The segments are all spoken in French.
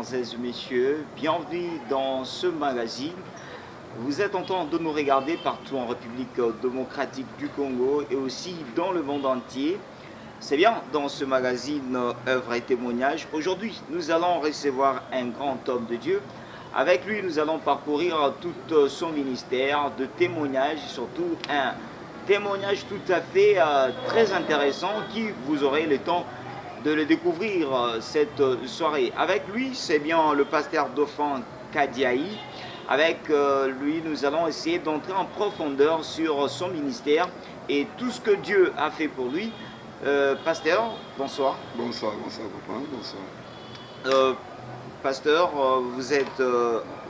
mesdemoiselles et messieurs, bienvenue dans ce magazine. Vous êtes en train de nous regarder partout en République démocratique du Congo et aussi dans le monde entier. C'est bien dans ce magazine Œuvres et témoignages. Aujourd'hui, nous allons recevoir un grand homme de Dieu. Avec lui, nous allons parcourir tout son ministère de témoignages, surtout un témoignage tout à fait très intéressant qui vous aurez le temps de le découvrir cette soirée. Avec lui, c'est bien le pasteur Dauphin Kadiaï. Avec lui, nous allons essayer d'entrer en profondeur sur son ministère et tout ce que Dieu a fait pour lui. Pasteur, bonsoir. Bonsoir, bonsoir, papa, bonsoir. Pasteur, vous êtes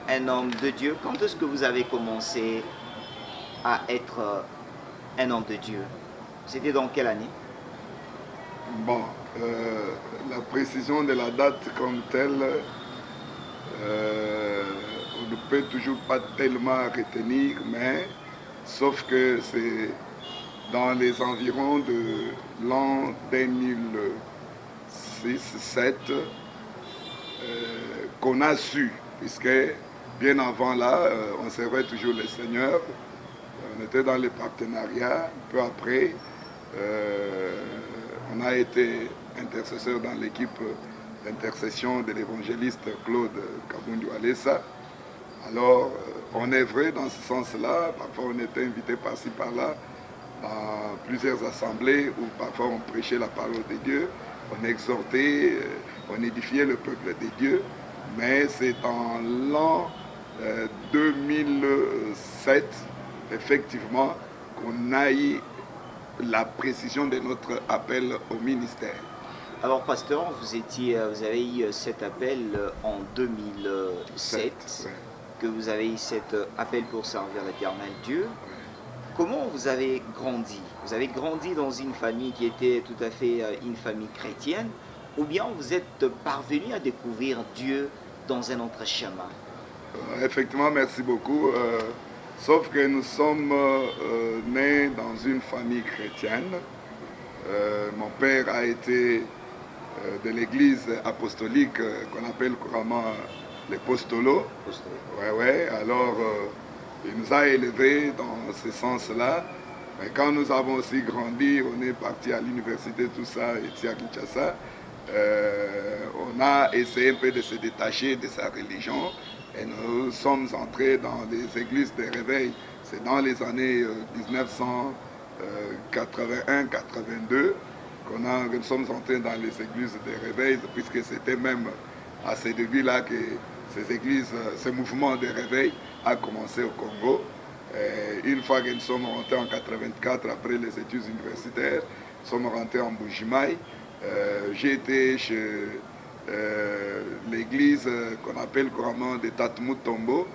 un homme de Dieu. Quand est-ce que vous avez commencé à être un homme de Dieu? C'était dans quelle année? Bon, la précision de la date comme telle, on ne peut toujours pas tellement retenir, mais sauf que c'est dans les environs de l'an 2006-2007 qu'on a su, puisque bien avant là, on servait toujours le Seigneur, on était dans les partenariats, peu après, on a été intercesseur dans l'équipe d'intercession de l'évangéliste Claude Kabundu Alessa. Alors, on est vrai dans ce sens-là. Parfois, on était invité par-ci, par-là, dans plusieurs assemblées où parfois on prêchait la parole de Dieu, on exhortait, on édifiait le peuple de Dieu. Mais c'est en l'an 2007, effectivement, qu'on a eu la précision de notre appel au ministère. Alors, pasteur, vous avez eu cet appel en 2007, Ouais. que vous avez eu cet appel pour servir l'Éternel Dieu. Ouais. Comment vous avez grandi? Vous avez grandi dans une famille qui était tout à fait une famille chrétienne, ou bien vous êtes parvenu à découvrir Dieu dans un autre chemin? Effectivement, merci beaucoup. Sauf que nous sommes nés dans une famille chrétienne. Mon père a été de l'église apostolique qu'on appelle couramment l'apostolo. Ouais. Alors, il nous a élevés dans ce sens-là. Mais quand nous avons aussi grandi, on est parti à l'université, tout ça, ici à Kinshasa, on a essayé un peu de se détacher de sa religion. Et nous sommes entrés dans les églises de réveil. C'est dans les années 1981-82 nous sommes entrés dans les églises de réveil, puisque c'était même à ces débuts-là que ces églises, ce mouvement de réveil a commencé au Congo. Et une fois que nous sommes rentrés en 84, après les études universitaires, nous sommes rentrés en Bujimaï. J'ai été chez l'église qu'on appelle couramment de Tatmut Tombo,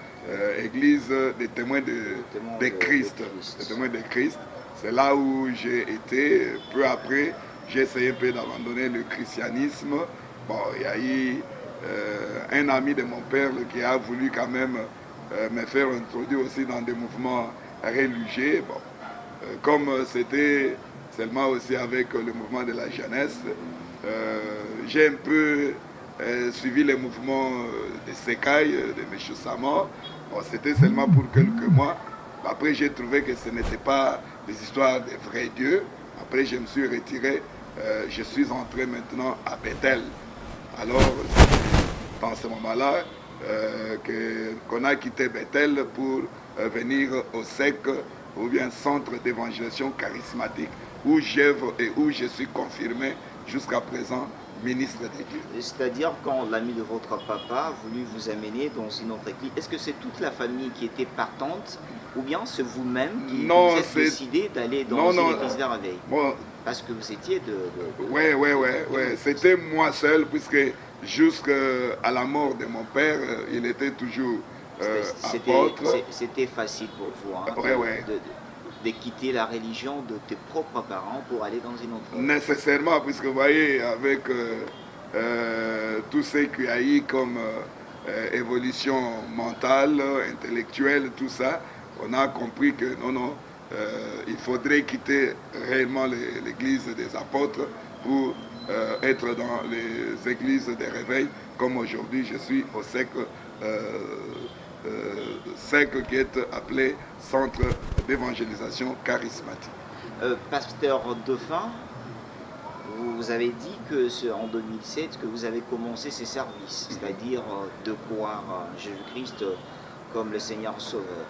église des témoins de Christ. Des témoins de Christ. C'est là où j'ai été. Peu après, j'ai essayé un peu d'abandonner le christianisme. Bon, il y a eu un ami de mon père qui a voulu quand même me faire introduire aussi dans des mouvements religieux. Bon, comme c'était seulement aussi avec le mouvement de la jeunesse, j'ai un peu suivi les mouvements de Sekai, de M. Sama. Bon, c'était seulement pour quelques mois. Après, j'ai trouvé que ce n'était pas des histoires de vrais dieux. Après, je me suis retiré. Je suis entré maintenant à Bethel. Alors, c'est dans ce moment-là qu'on a quitté Bethel pour venir au SEC, ou bien Centre d'évangélisation charismatique, où j'œuvre et où je suis confirmé jusqu'à présent ministre de Dieu. C'est-à-dire quand l'ami de votre papa a voulu vous amener dans une autre église, est-ce que c'est toute la famille qui était partante ou bien c'est vous-même qui vous êtes décidé d'aller dans une église de réveil? Parce que vous étiez Ouais. C'était moi seul, puisque jusqu'à la mort de mon père, il était toujours apôtre. C'était facile pour vous de quitter la religion de tes propres parents pour aller dans une autre. Nécessairement, puisque vous voyez, avec tout ce qu'il y a eu comme évolution mentale, intellectuelle, tout ça, on a compris que il faudrait quitter réellement l'église des apôtres pour être dans les églises des réveils, comme aujourd'hui je suis au SEC, SEC qui est appelé Centre d'évangélisation charismatique. Pasteur Dauphin, vous avez dit que en 2007 que vous avez commencé ces services, c'est-à-dire de croire Jésus-Christ comme le Seigneur Sauveur.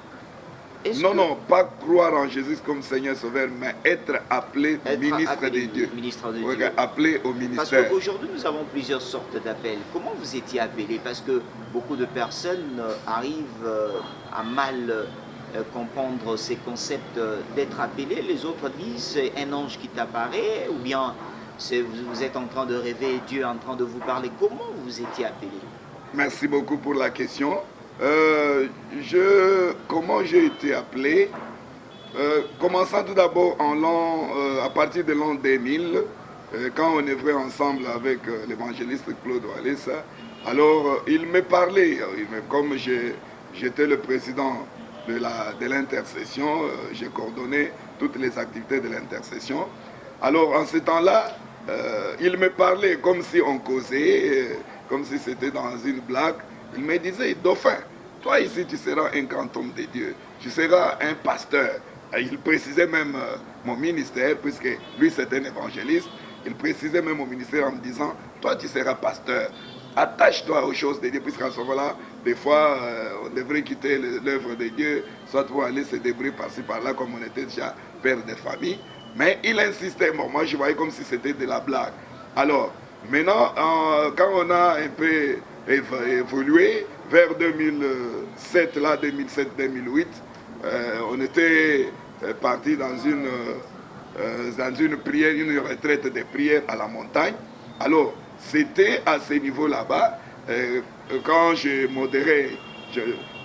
Non, pas croire en Jésus comme Seigneur Sauveur, mais être appelé ministre de Dieu. Ministre de Dieu. Appelé au ministère. Parce qu'aujourd'hui, nous avons plusieurs sortes d'appels. Comment vous étiez appelé? Parce que beaucoup de personnes arrivent à mal comprendre ces concepts d'être appelé. Les autres disent c'est un ange qui t'apparaît, ou bien vous êtes en train de rêver, Dieu est en train de vous parler. Comment vous étiez appelé? Merci beaucoup pour la question. Comment j'ai été appelé? Commençant tout d'abord à partir de l'an 2000, quand on œuvrait ensemble avec l'évangéliste Claude Walesa, alors il me parlait, comme j'étais le président de l'intercession, j'ai coordonné toutes les activités de l'intercession. Alors en ce temps-là, il me parlait comme si on causait, comme si c'était dans une blague. Il me disait, Dauphin, toi ici tu seras un grand homme de Dieu, tu seras un pasteur. Et il précisait même mon ministère, puisque lui c'est un évangéliste, il précisait même mon ministère en me disant, toi tu seras pasteur, attache-toi aux choses de Dieu, puisqu'à ce moment-là, des fois on devrait quitter l'œuvre de Dieu, soit pour aller se débrouiller par-ci par-là, comme on était déjà père de famille. Mais il insistait, bon, moi je voyais comme si c'était de la blague. Alors, maintenant, quand on a un peu évolué, vers 2007, là, 2007-2008, on était parti dans une prière, une retraite de prière à la montagne. Alors, c'était à ce niveau là-bas, quand je modérais,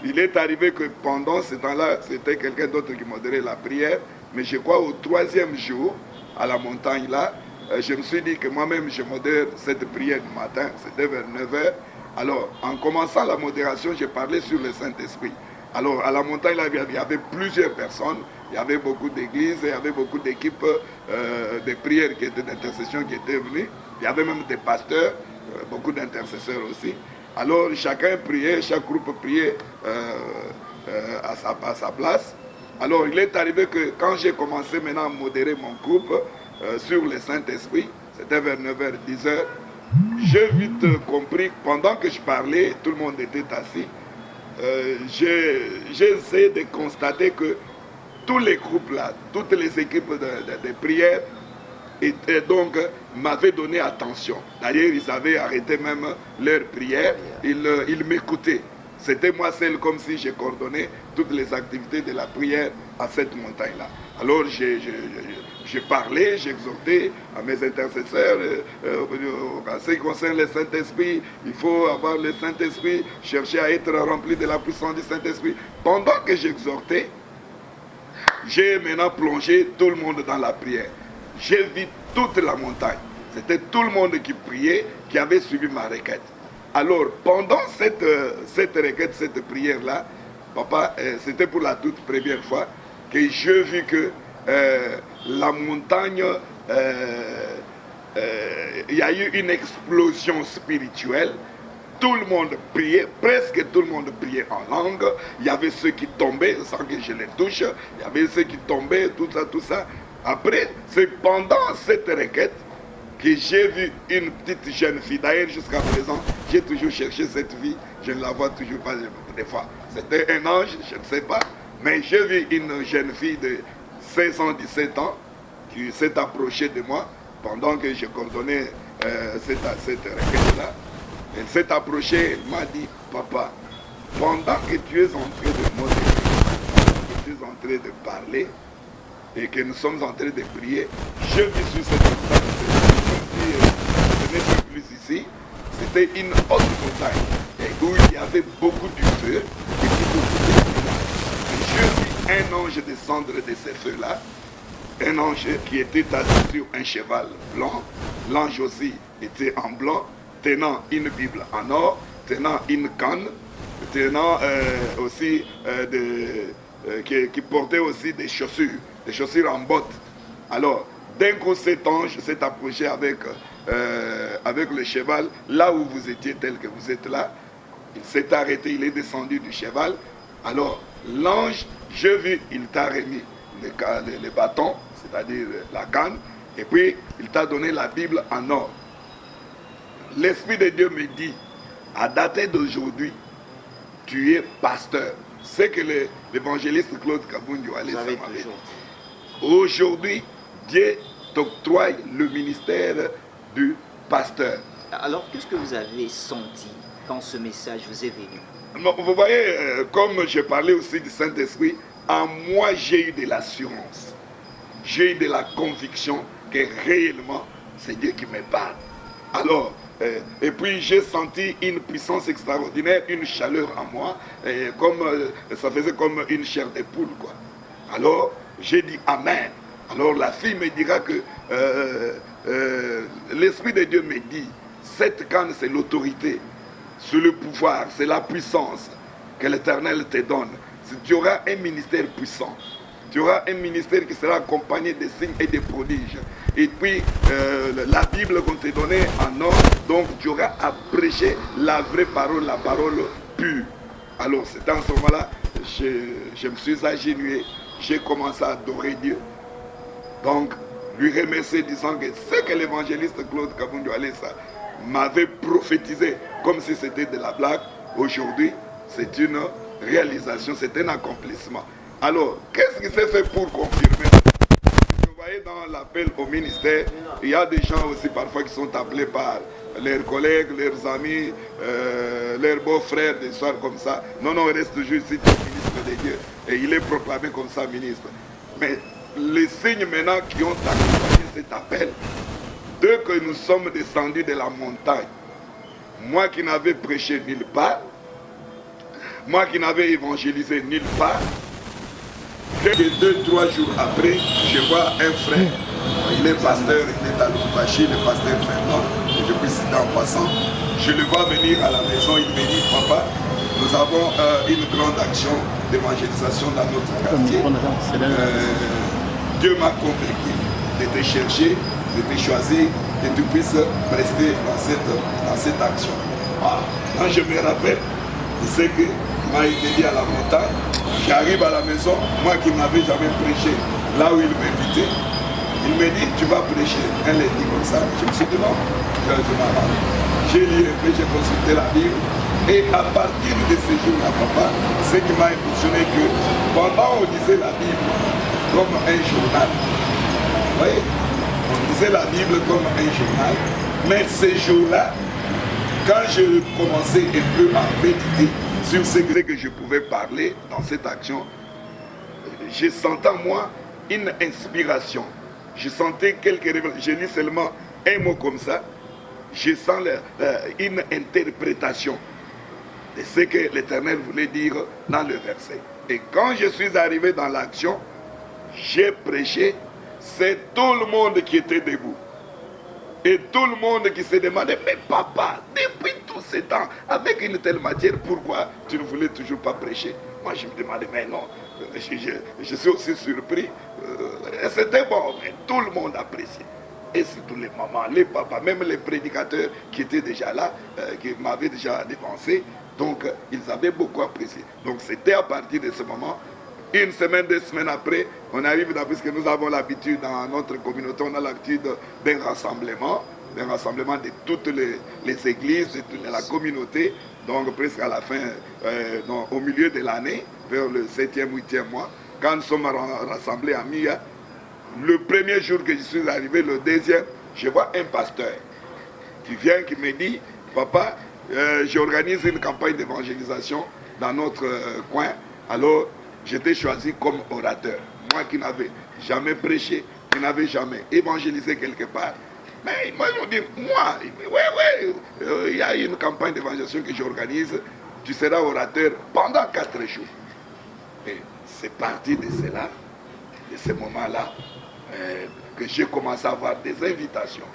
il est arrivé que pendant ce temps-là, c'était quelqu'un d'autre qui modérait la prière, mais je crois au 3e jour, à la montagne là, je me suis dit que moi-même je modère cette prière du matin, c'était vers 9h. Alors, en commençant la modération, j'ai parlé sur le Saint-Esprit. Alors, à la montagne, là, il y avait plusieurs personnes, il y avait beaucoup d'églises, il y avait beaucoup d'équipes de prières d'intercession qui étaient venues. Il y avait même des pasteurs, beaucoup d'intercesseurs aussi. Alors, chacun priait, chaque groupe priait à sa place. Alors, il est arrivé que quand j'ai commencé maintenant à modérer mon groupe sur le Saint-Esprit, c'était vers 9h, 10h, j'ai vite compris, pendant que je parlais, tout le monde était assis, j'ai essayé de constater que tous les groupes là, toutes les équipes de prière m'avaient donné attention. D'ailleurs, ils avaient arrêté même leur prière, ils m'écoutaient. C'était moi seul, comme si j'ai coordonné toutes les activités de la prière à cette montagne-là. Alors j'ai parlé, j'ai exhorté à mes intercesseurs, en ce qui concerne le Saint-Esprit, il faut avoir le Saint-Esprit, chercher à être rempli de la puissance du Saint-Esprit. Pendant que j'exhortais, j'ai maintenant plongé tout le monde dans la prière. J'ai vu toute la montagne. C'était tout le monde qui priait, qui avait suivi ma requête. Alors, pendant cette requête, cette prière-là, papa, c'était pour la toute première fois que j'ai vu que la montagne, il y a eu une explosion spirituelle. Tout le monde priait, presque tout le monde priait en langue. Il y avait ceux qui tombaient sans que je les touche. Il y avait ceux qui tombaient, tout ça, tout ça. Après, c'est pendant cette requête que j'ai vu une petite jeune fille. D'ailleurs, jusqu'à présent, j'ai toujours cherché cette fille. Je ne la vois toujours pas des fois. C'était un ange, je ne sais pas. Mais j'ai vu une jeune fille de 16 ans, 17 ans qui s'est approchée de moi pendant que je coordonnais cette requête-là. Elle s'est approchée, elle m'a dit, papa, pendant que tu es en train de modérer, que tu es en train de parler et que nous sommes en train de prier, je vis sur cette montagne, comme si je n'étais plus ici. C'était une haute montagne et où il y avait beaucoup de feu et puis beaucoup de lumière. Et je vis un ange descendre de ces feux-là, un ange qui était assis sur un cheval blanc. L'ange aussi était en blanc, tenant une Bible en or, tenant une canne, tenant aussi qui portait aussi des chaussures en bottes. Alors, d'un coup, cet ange s'est approché avec avec le cheval, là où vous étiez tel que vous êtes là. Il s'est arrêté, il est descendu du cheval. Alors, l'ange, je vis, il t'a remis les bâtons, c'est-à-dire la canne, et puis il t'a donné la Bible en or. L'Esprit de Dieu me dit, à dater d'aujourd'hui, tu es pasteur. C'est que l'évangéliste Claude Kabundu allait s'en. Aujourd'hui, Dieu t'octroie le ministère du pasteur. Alors, qu'est-ce que vous avez senti quand ce message vous est venu? Vous voyez, comme je parlais aussi du Saint-Esprit, en moi j'ai eu de l'assurance. J'ai eu de la conviction que réellement, c'est Dieu qui me parle. Alors, et puis j'ai senti une puissance extraordinaire, une chaleur en moi, comme ça faisait comme une chair de poule, quoi. Alors, j'ai dit Amen. Alors la fille me dira que l'Esprit de Dieu me dit, cette canne c'est l'autorité, c'est le pouvoir, c'est la puissance que l'Éternel te donne. Tu auras un ministère puissant. Tu auras un ministère qui sera accompagné de signes et de prodiges. Et puis, la Bible qu'on te donnait en or, donc tu auras à prêcher la vraie parole, la parole pure. Alors, c'est dans ce moment-là, je me suis agenouillé, j'ai commencé à adorer Dieu. Donc, lui remercier disant que ce que l'évangéliste Claude Kabundu Alessa m'avait prophétisé comme si c'était de la blague, aujourd'hui, c'est une réalisation, c'est un accomplissement. Alors, qu'est-ce qui s'est fait pour confirmer? Vous voyez, dans l'appel au ministère, il y a des gens aussi parfois qui sont appelés par leurs collègues, leurs amis, leurs beaux-frères, des soirs comme ça. Non, non, il reste toujours ici, tu es ministre de Dieu. Et il est proclamé comme ça, ministre. Mais les signes maintenant qui ont accompagné cet appel, dès que nous sommes descendus de la montagne, moi qui n'avais prêché nulle part, moi qui n'avais évangélisé nulle part, que 2-3 jours après, je vois un frère, il est pasteur, il est à Lubumbashi, le pasteur Fernand, je peux citer en passant, je le vois venir à la maison, il me dit, papa, nous avons une grande action d'évangélisation dans notre quartier. Dieu m'a convaincu de te chercher, de te choisir, que tu puisses rester dans cette action. Quand je me rappelle de ce que m'a été dit à la montagne, j'arrive à la maison, moi qui n'avais jamais prêché, là où il m'invitait, il me dit, tu vas prêcher un lundi comme ça. Je me suis dit, non, je m'arrange. J'ai lu un peu, j'ai consulté la Bible, et à partir de ce jour-là, papa, ce qui m'a impressionné que pendant on lisait la Bible comme un journal, vous voyez, on lisait la Bible comme un journal, mais ces jours-là, quand je commençais un peu à méditer sur ce que je pouvais parler dans cette action, je sentais en moi une inspiration. Je sentais quelques révélations. Je lis seulement un mot comme ça. Je sens une interprétation de ce que l'Éternel voulait dire dans le verset. Et quand je suis arrivé dans l'action, j'ai prêché, c'est tout le monde qui était debout. Et tout le monde qui se demandait, mais papa, depuis tout ce temps, avec une telle matière, pourquoi tu ne voulais toujours pas prêcher? Moi, je me demandais, mais non, je suis aussi surpris. C'était bon, mais tout le monde appréciait. Et surtout les mamans, les papas, même les prédicateurs qui étaient déjà là, qui m'avaient déjà dévancé, donc ils avaient beaucoup apprécié. Donc c'était à partir de ce moment. Une semaine, 2 semaines après, on arrive, puisque nous avons l'habitude dans notre communauté, on a l'habitude d'un rassemblement de toutes les églises, de toute la communauté, donc presque à la fin, au milieu de l'année, vers le 7e, 8e mois, quand nous sommes rassemblés à Mia, le premier jour que je suis arrivé, le deuxième, je vois un pasteur qui vient, qui me dit, papa, j'organise une campagne d'évangélisation dans notre coin, alors j'étais choisi comme orateur. Moi qui n'avais jamais prêché, qui n'avais jamais évangélisé quelque part. Mais moi, ils m'ont dit, moi, il y a une campagne d'évangélisation que j'organise, tu seras orateur pendant 4 jours. Et c'est parti de cela, de ce moment-là, que j'ai commencé à avoir des invitations,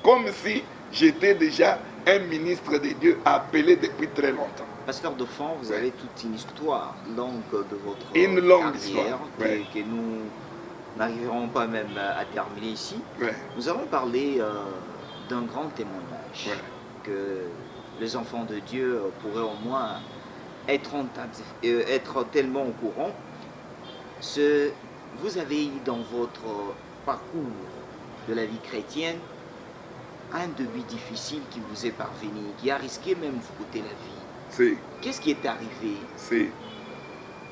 comme si j'étais déjà un ministre de Dieu appelé depuis très longtemps. Pasteur Dauphin, vous avez toute une histoire longue de votre une longue carrière histoire, que nous n'arriverons pas même à terminer ici. Ouais. Nous allons parler d'un grand témoignage que les enfants de Dieu pourraient au moins être tellement au courant. Vous avez eu dans votre parcours de la vie chrétienne un début difficile qui vous est parvenu, qui a risqué même vous coûter la vie. Si. Qu'est-ce qui est arrivé? Si.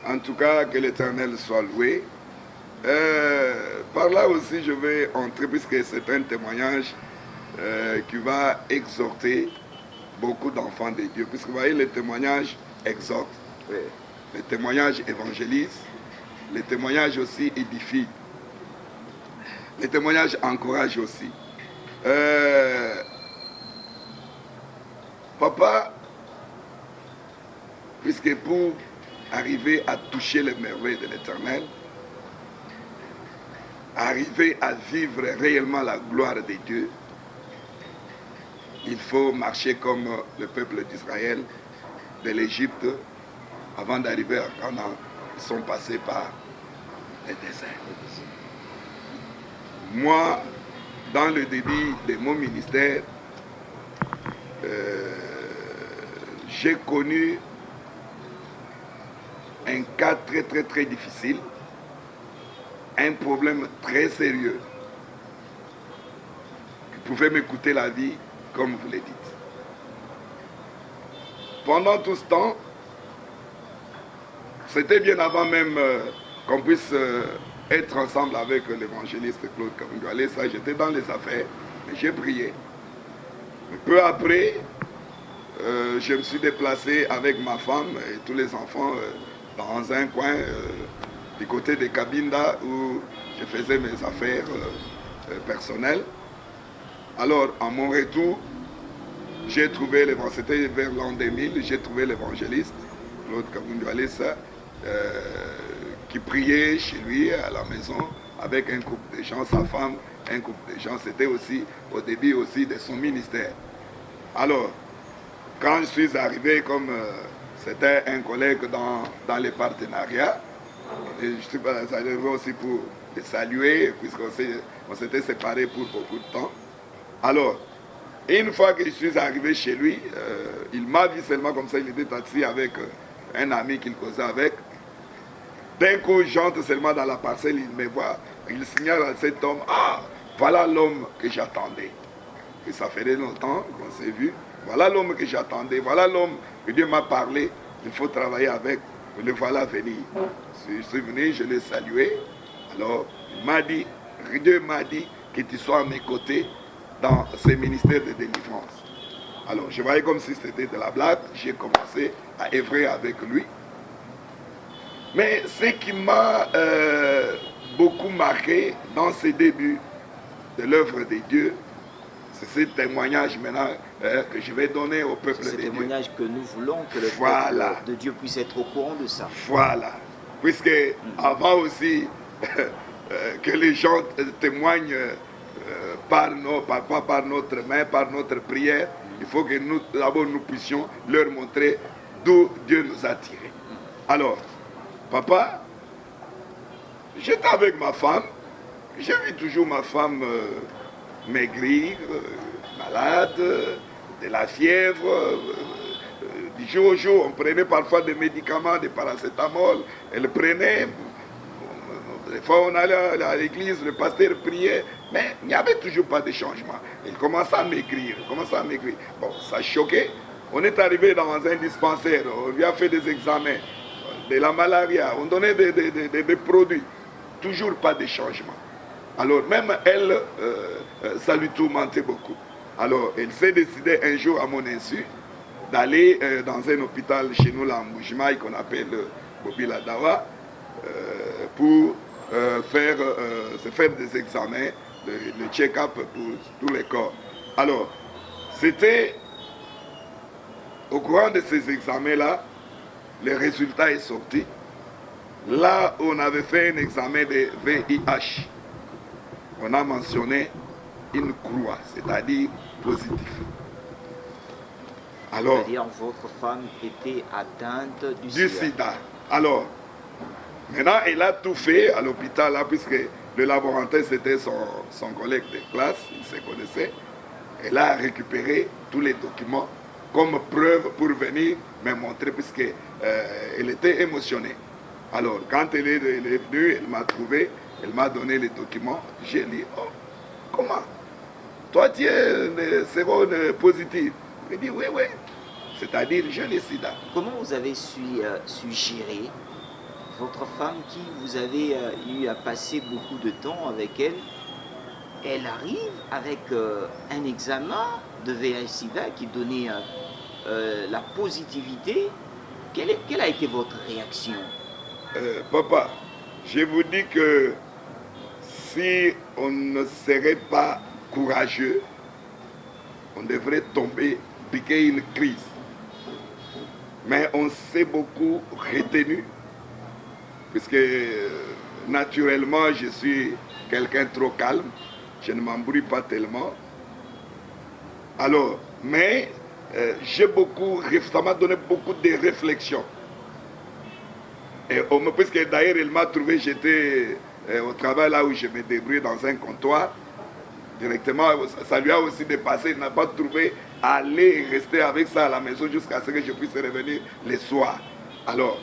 En tout cas, que l'Éternel soit loué. Par là aussi, je vais entrer, puisque c'est un témoignage qui va exhorter beaucoup d'enfants de Dieu. Puisque vous voyez, les témoignages exhortent, les témoignages évangélisent, les témoignages aussi édifient, les témoignages encouragent aussi. Papa, puisque pour arriver à toucher les merveilles de l'Éternel, arriver à vivre réellement la gloire de Dieu, il faut marcher comme le peuple d'Israël de l'Égypte avant d'arriver à Canaan. Ils sont passés par le désert. Moi, dans le début de mon ministère, j'ai connu un cas très difficile, un problème très sérieux qui pouvait me coûter la vie, comme vous le dites. Pendant tout ce temps, c'était bien avant même qu'on puisse être ensemble avec l'évangéliste Claude Kabungwale. Ça, j'étais dans les affaires, mais j'ai prié. Peu après, je me suis déplacé avec ma femme et tous les enfants dans un coin du côté de Cabinda où je faisais mes affaires personnelles. Alors, à mon retour, j'ai trouvé l'évangéliste, c'était vers l'an 2000, j'ai trouvé l'évangéliste, Claude Kabungwale, qui priait chez lui à la maison avec un couple de gens, sa femme, un couple de gens. C'était aussi au début aussi de son ministère. Alors, quand je suis arrivé, comme c'était un collègue dans les partenariats, et je suis arrivé aussi pour le saluer, puisqu'on s'était séparés pour beaucoup de temps. Alors, une fois que je suis arrivé chez lui, il m'a vu seulement comme ça, il était assis avec un ami qu'il causait avec. D'un coup, j'entre seulement dans la parcelle, il me voit, il signale à cet homme, ah, voilà l'homme que j'attendais. Et ça faisait longtemps qu'on s'est vu. Voilà l'homme que j'attendais, voilà l'homme que Dieu m'a parlé, il faut travailler avec, le voilà venir. Je suis venu, je l'ai salué. Alors, il m'a dit, Dieu m'a dit que tu sois à mes côtés dans ces ministères de délivrance. Alors, je voyais comme si c'était de la blague, j'ai commencé à œuvrer avec lui. Mais ce qui m'a beaucoup marqué dans ces débuts de l'œuvre de Dieu, c'est ce témoignage maintenant que je vais donner au peuple de Dieu. C'est ce témoignage que nous voulons que le peuple de Dieu puisse être au courant de ça. Voilà. Puisque avant aussi que les gens témoignent pas par notre main, par notre prière, il faut que nous, d'abord, nous puissions leur montrer d'où Dieu nous a tirés. Alors, papa, j'étais avec ma femme, j'ai vu toujours ma femme maigrir, malade, de la fièvre. Du jour au jour, on prenait parfois des médicaments, des paracétamol, elle prenait. Des fois, on allait à l'église, le pasteur priait, mais il n'y avait toujours pas de changement. Elle commençait à maigrir, Bon, ça choquait. On est arrivé dans un dispensaire, on lui a fait des examens, de la malaria, on donnait des produits. Toujours pas de changement. Alors, même elle, ça lui tourmentait beaucoup. Alors, elle s'est décidée un jour, à mon insu, d'aller dans un hôpital chez nous, là, en Moujimaï, qu'on appelle Bobila Dawa, pour se faire des examens, le check-up pour tous les corps. Alors, c'était au courant de ces examens-là, le résultat est sorti. Là, on avait fait un examen de VIH. On a mentionné une croix, c'est-à-dire positif. Alors, c'est-à-dire votre femme était atteinte du sida. Alors, maintenant, elle a tout fait à l'hôpital, là, puisque le laborantin, c'était son collègue de classe, il se connaissait. Elle a récupéré tous les documents comme preuve pour venir me montrer, puisqu'elle était émotionnée. Alors, quand elle est venue, elle m'a trouvé, elle m'a donné les documents. J'ai dit, oh, comment? Toi, tu es sérum positif. Il dit, oui, oui. C'est-à-dire, je l'ai sida. Comment vous avez su gérer votre femme qui vous avez eu à passer beaucoup de temps avec elle? Elle arrive avec un examen de VIH-Sida qui donnait la positivité. Quelle a été votre réaction? Papa, je vous dis que si on ne serait pas courageux, on devrait tomber, piquer une crise. Mais on s'est beaucoup retenu, puisque naturellement je suis quelqu'un trop calme, je ne m'embrouille pas tellement. Alors, mais ça m'a donné beaucoup de réflexions. Et puisque d'ailleurs elle m'a trouvé, j'étais au travail là où je me débrouille dans un comptoir, directement, ça lui a aussi dépassé, il n'a pas trouvé à aller rester avec ça à la maison jusqu'à ce que je puisse revenir le soir. Alors,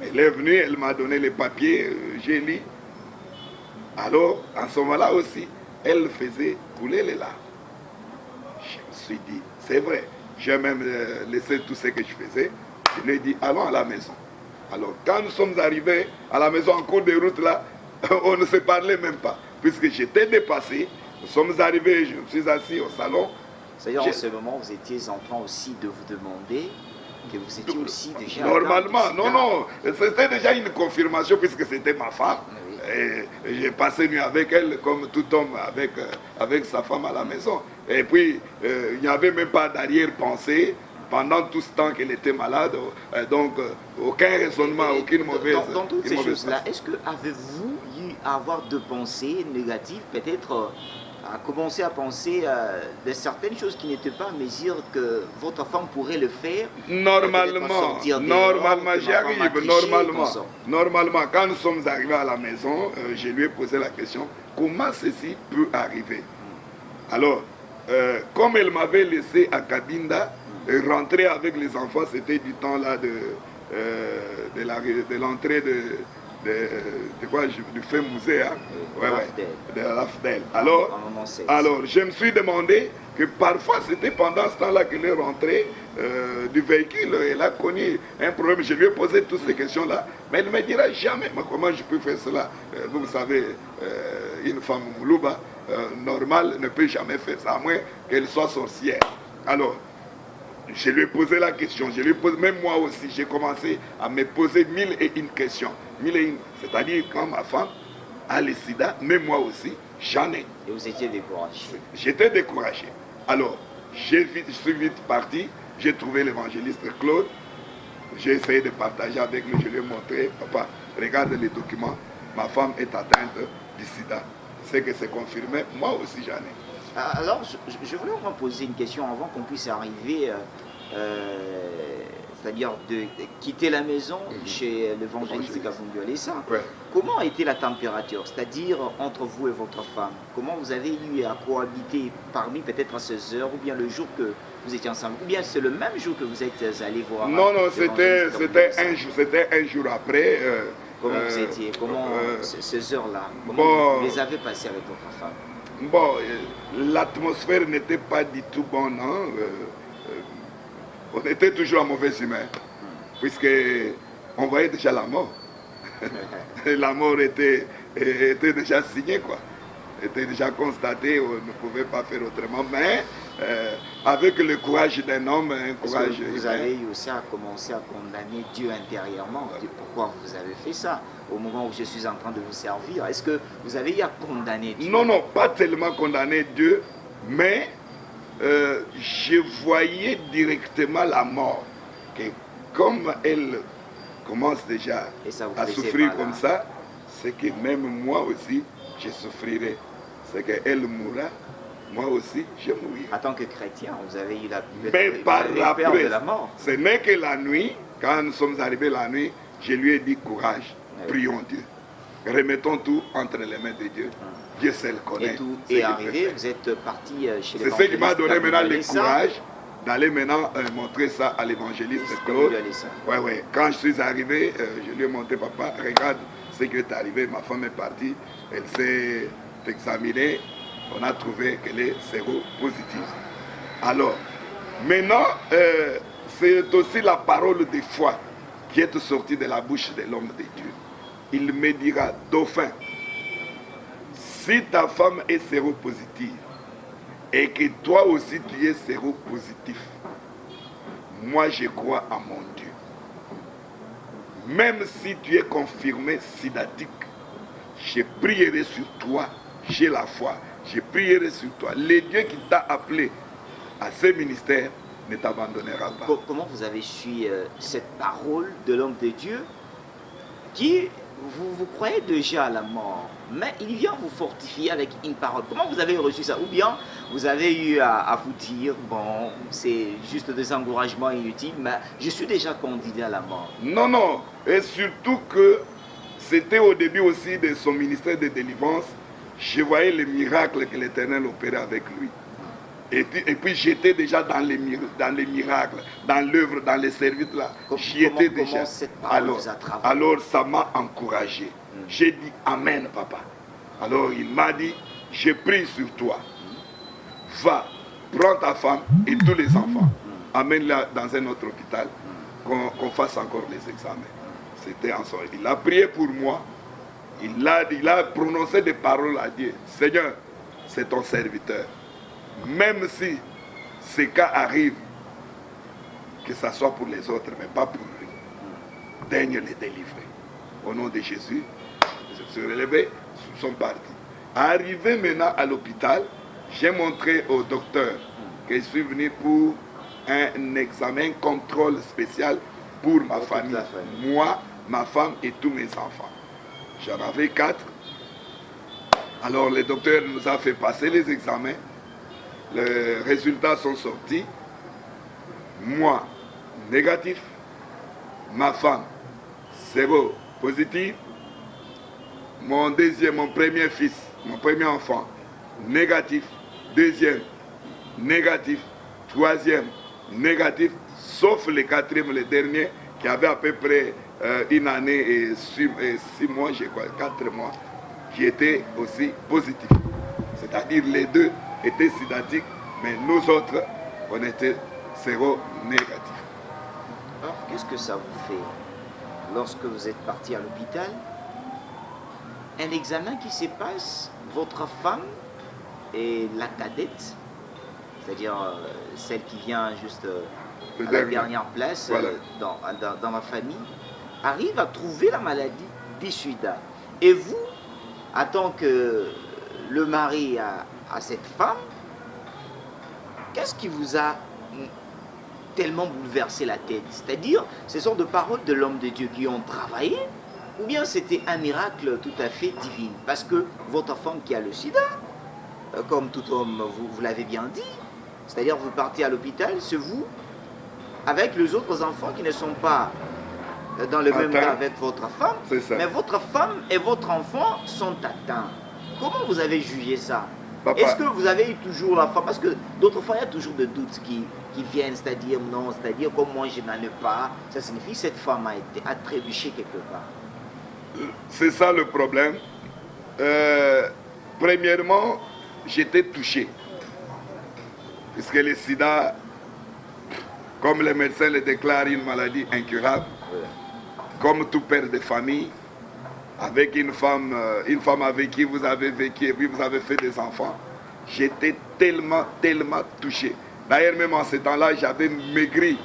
elle est venue, elle m'a donné les papiers, j'ai lu. Alors, en ce moment-là aussi, elle faisait couler les larmes. Je me suis dit, c'est vrai, j'ai même laissé tout ce que je faisais. Je lui ai dit, allons à la maison. Alors, quand nous sommes arrivés à la maison en cours de route, là, on ne se parlait même pas, puisque j'étais dépassé. Nous sommes arrivés, je me suis assis au salon. C'est-à-dire, en ce moment, vous étiez en train aussi de vous demander que vous étiez aussi déjà... Normalement, non, c'était déjà une confirmation, puisque c'était ma femme. Oui. Et j'ai passé nuit avec elle, comme tout homme avec sa femme à la maison. Et puis, il n'y avait même pas d'arrière-pensée. Pendant tout ce temps qu'elle était malade, donc aucun raisonnement, aucune mauvaise... Dans toutes ces choses-là, est-ce que avez-vous eu à avoir de pensées négatives, peut-être à commencer à penser de certaines choses qui n'étaient pas à mesure que votre femme pourrait le faire? Normalement, j'y arrive, normalement, quand nous sommes arrivés à la maison, je lui ai posé la question, comment ceci peut arriver? Alors, comme elle m'avait laissé à Cabinda, rentrer avec les enfants, c'était du temps là de l'entrée de quoi, du fait musée, hein? De la FDEL. Alors, je me suis demandé que parfois, c'était pendant ce temps-là qu'elle est rentrée du véhicule. Elle a connu un problème. Je lui ai posé toutes ces questions-là. Mais elle ne me dira jamais, mais comment je peux faire cela? Vous savez, une femme moulouba, normale, ne peut jamais faire ça, à moins qu'elle soit sorcière. Alors, je lui ai posé la question, même moi aussi, j'ai commencé à me poser 1001 questions. 1001, c'est-à-dire quand ma femme a le sida, même moi aussi, j'en ai. Et vous étiez découragé? J'étais découragé. Alors, je suis vite parti, j'ai trouvé l'évangéliste Claude, j'ai essayé de partager avec lui, je lui ai montré, papa, regarde les documents, ma femme est atteinte du sida. C'est que c'est confirmé, moi aussi j'en ai. Alors, je voulais vous poser une question avant qu'on puisse arriver, c'est-à-dire de quitter la maison chez l'évangéliste Kavungu Alessa. Ouais. Comment a été la température, c'est-à-dire entre vous et votre femme? Comment vous avez eu à cohabiter parmi peut-être à 16 heures, ou bien le jour que vous étiez ensemble, ou bien c'est le même jour que vous êtes allé voir? Non, c'était un jour après. Comment vous étiez? Comment ces heures-là? Comment vous les avez passées avec votre femme? Bon, l'atmosphère n'était pas du tout bonne, non? On était toujours en mauvaise humeur, puisque on voyait déjà la mort. La mort était déjà signée, quoi. Était déjà constatée, on ne pouvait pas faire autrement. Mais avec le courage d'un homme, un courage... Vous avez eu aussi à commencer à condamner Dieu intérieurement. Pourquoi vous avez fait ça au moment où je suis en train de vous servir? Est-ce que vous avez eu à condamner Dieu? Non, pas tellement condamner Dieu, mais je voyais directement la mort. Que comme elle commence déjà à souffrir comme ça, c'est que même moi aussi, je souffrirai. C'est qu'elle mourra, moi aussi, je mourrai. En tant que chrétien, vous avez eu la peur de la mort. Ce n'est que la nuit, quand nous sommes arrivés la nuit, je lui ai dit courage, prions Dieu. remettons tout entre les mains de Dieu. Dieu seul connaît. Et tout est arrivé, vous êtes parti chez l'évangéliste. C'est ce qui m'a donné maintenant le courage d'aller maintenant montrer ça à l'évangéliste Claude. Ouais, ouais. Quand je suis arrivé, je lui ai montré, papa, regarde ce qui est arrivé. Ma femme est partie, elle s'est examinée, on a trouvé qu'elle est séropositive. Alors, maintenant, c'est aussi la parole de foi qui est sortie de la bouche de l'homme de Dieu. Il me dira, dauphin, si ta femme est séropositive, et que toi aussi tu es séropositif, moi je crois à mon Dieu. Même si tu es confirmé sidatique, je prierai sur toi, j'ai la foi, je prierai sur toi. Le Dieu qui t'a appelé à ce ministère ne t'abandonnera pas. Comment vous avez su cette parole de l'homme de Dieu qui, vous croyez déjà à la mort, mais il vient vous fortifier avec une parole. Comment vous avez reçu ça? Ou bien vous avez eu à vous dire, bon, c'est juste des encouragements inutiles, mais je suis déjà candidat à la mort. Non, non. Et surtout que c'était au début aussi de son ministère de délivrance, je voyais les miracles que l'Éternel opérait avec lui. Et puis j'étais déjà dans les miracles, dans l'œuvre, dans les services là. J'y étais déjà. Alors ça m'a encouragé. J'ai dit Amen, papa. Alors il m'a dit, je prie sur toi. Va, prends ta femme et tous les enfants. Amène-la dans un autre hôpital, qu'on fasse encore les examens. C'était en soirée. Il a prié pour moi. Il a prononcé des paroles à Dieu. Seigneur, c'est ton serviteur. Même si ces cas arrivent, que ce soit pour les autres, mais pas pour lui, daigne les délivrer. Au nom de Jésus, je me suis relevé, ils sont partis. Arrivé maintenant à l'hôpital, j'ai montré au docteur que je suis venu pour un examen, contrôle spécial pour ma famille. Moi, ma femme et tous mes enfants. J'en avais 4. Alors le docteur nous a fait passer les examens. Les résultats sont sortis. Moi, négatif. Ma femme, séropositive. Mon premier fils, mon premier enfant, négatif. Deuxième, négatif. Troisième, négatif. Sauf le quatrième, le dernier, qui avait à peu près une année et 6 mois, je crois, 4 mois, qui était aussi positif. C'est-à-dire les deux étaient sidatiques, mais nous autres, on était séro-négatifs. Alors, qu'est-ce que ça vous fait lorsque vous êtes parti à l'hôpital? Un examen qui se passe, votre femme et la cadette, c'est-à-dire celle qui vient juste à la dernière place, voilà, dans ma famille, arrive à trouver la maladie du sida. Et vous, en tant que le mari à cette femme, qu'est-ce qui vous a tellement bouleversé la tête? C'est-à-dire, ce sont des paroles de l'homme de Dieu qui ont travaillé, ou bien c'était un miracle tout à fait divin? Parce que votre femme qui a le sida, comme tout homme, vous l'avez bien dit, c'est-à-dire vous partez à l'hôpital, c'est vous, avec les autres enfants qui ne sont pas dans le même cas avec votre femme, mais votre femme et votre enfant sont atteints. Comment vous avez jugé ça? Est-ce que vous avez eu toujours la foi? Parce que d'autres fois, il y a toujours des doutes qui viennent, c'est-à-dire non, c'est-à-dire comme moi je n'en ai pas, ça signifie que cette femme a été trébuchée quelque part. C'est ça le problème. Premièrement, j'étais touché. Puisque le sida, comme les médecins le déclarent, une maladie incurable, comme tout père de famille, avec une femme avec qui vous avez vécu et puis vous avez fait des enfants, j'étais tellement touché. D'ailleurs, même en ce temps-là, j'avais maigri,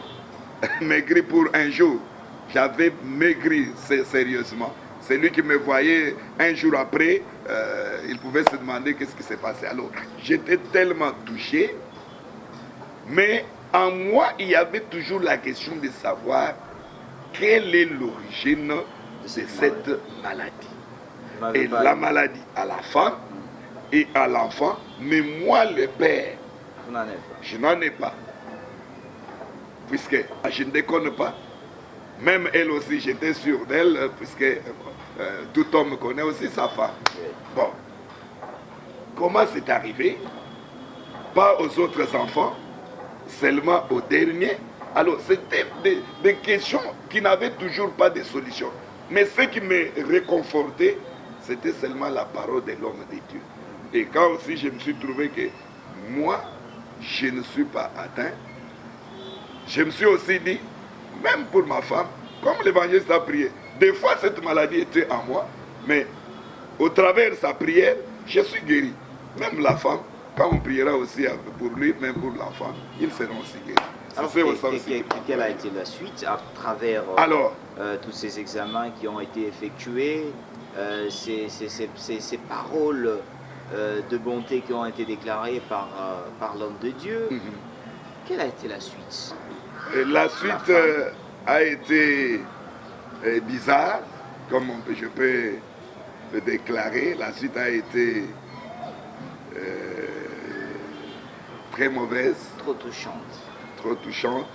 maigri pour un jour. J'avais maigri sérieusement. C'est lui qui me voyait un jour après, il pouvait se demander qu'est-ce qui s'est passé. Alors, j'étais tellement touché, mais en moi, il y avait toujours la question de savoir quelle est l'origine de cette maladie. Et la maladie à la femme et à l'enfant, mais moi le père, je n'en ai pas. Puisque je ne déconne pas. Même elle aussi, j'étais sûr d'elle, puisque tout homme connaît aussi sa femme. Bon, comment c'est arrivé? Pas aux autres enfants, seulement aux derniers. Alors, c'était des questions qui n'avaient toujours pas de solution. Mais ce qui me réconfortait, c'était seulement la parole de l'homme de Dieu. Et quand aussi je me suis trouvé que moi, je ne suis pas atteint, je me suis aussi dit, même pour ma femme, comme l'évangéliste a prié, des fois cette maladie était en moi, mais au travers de sa prière, je suis guéri. Même la femme, quand on priera aussi pour lui, même pour l'enfant, ils seront aussi guéris. Alors, quelle a été la suite à travers tous ces examens qui ont été effectués, ces paroles de bonté qui ont été déclarées par l'homme de Dieu? Quelle a été la suite? La suite a été bizarre, comme je peux le déclarer. La suite a été très mauvaise. Trop touchante. Trop touchante,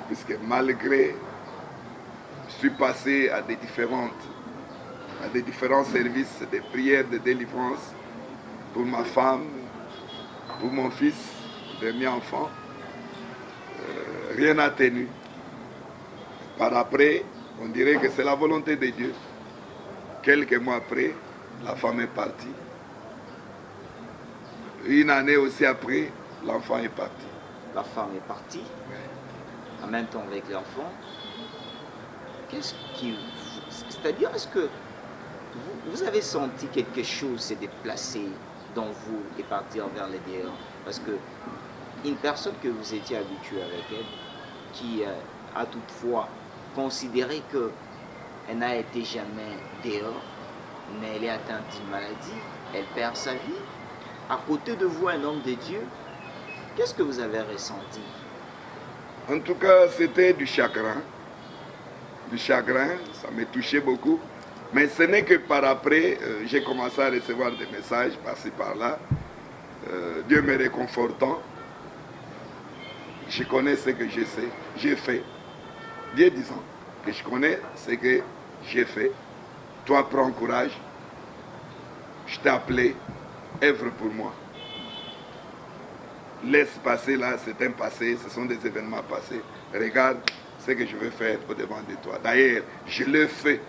puisque malgré, je suis passé à des différents services de prière, de délivrance pour ma femme, pour mon fils, dernier enfant. Rien n'a tenu. Par après, on dirait que c'est la volonté de Dieu. Quelques mois après, la femme est partie. Une année aussi après, l'enfant est parti. La femme est partie, en même temps avec l'enfant. Qu'est-ce qui... C'est-à-dire, est-ce que vous avez senti quelque chose s'est déplacé dans vous et partir vers les dehors? Parce que une personne que vous étiez habitué avec elle, qui a toutefois considéré qu'elle n'a été jamais dehors, mais elle est atteinte d'une maladie, elle perd sa vie. À côté de vous, un homme de Dieu, qu'est-ce que vous avez ressenti? En tout cas, c'était du chagrin. Du chagrin, ça me touchait beaucoup. Mais ce n'est que par après, j'ai commencé à recevoir des messages par-ci par-là. Dieu me réconfortant. Je connais ce que je sais, j'ai fait. Dieu disant que je connais ce que j'ai fait. Toi, prends courage. Je t'ai appelé, œuvre pour moi. Laisse passer là, c'est un passé, ce sont des événements passés. Regarde ce que je veux faire au-devant de toi. D'ailleurs, je le fais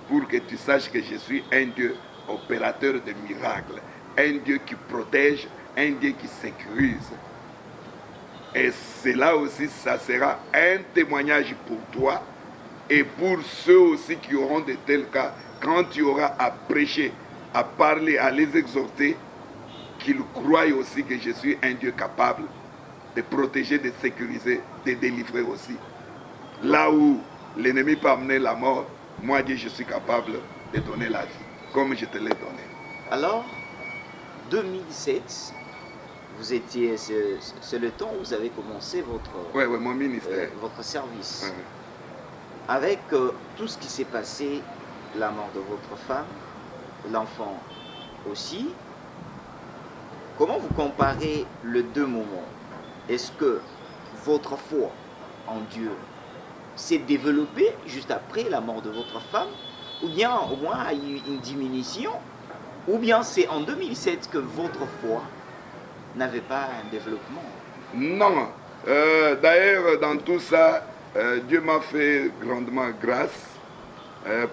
pour que tu saches que je suis un Dieu opérateur de miracles, un Dieu qui protège, un Dieu qui sécurise. Et cela aussi, ça sera un témoignage pour toi et pour ceux aussi qui auront de tels cas, quand tu auras à prêcher, à parler, à les exhorter, qu'ils croient aussi que je suis un Dieu capable de protéger, de sécuriser, de délivrer aussi. Là où l'ennemi peut amener la mort, moi Dieu, je suis capable de donner la vie, comme je te l'ai donné. Alors, 2007, vous étiez, c'est le temps où vous avez commencé mon ministère. Votre service. Avec tout ce qui s'est passé, la mort de votre femme, l'enfant aussi, comment vous comparez les deux moments? Est-ce que votre foi en Dieu s'est développée juste après la mort de votre femme? Ou bien au moins a eu une diminution? Ou bien c'est en 2007 que votre foi n'avait pas un développement? Non. D'ailleurs, dans tout ça, Dieu m'a fait grandement grâce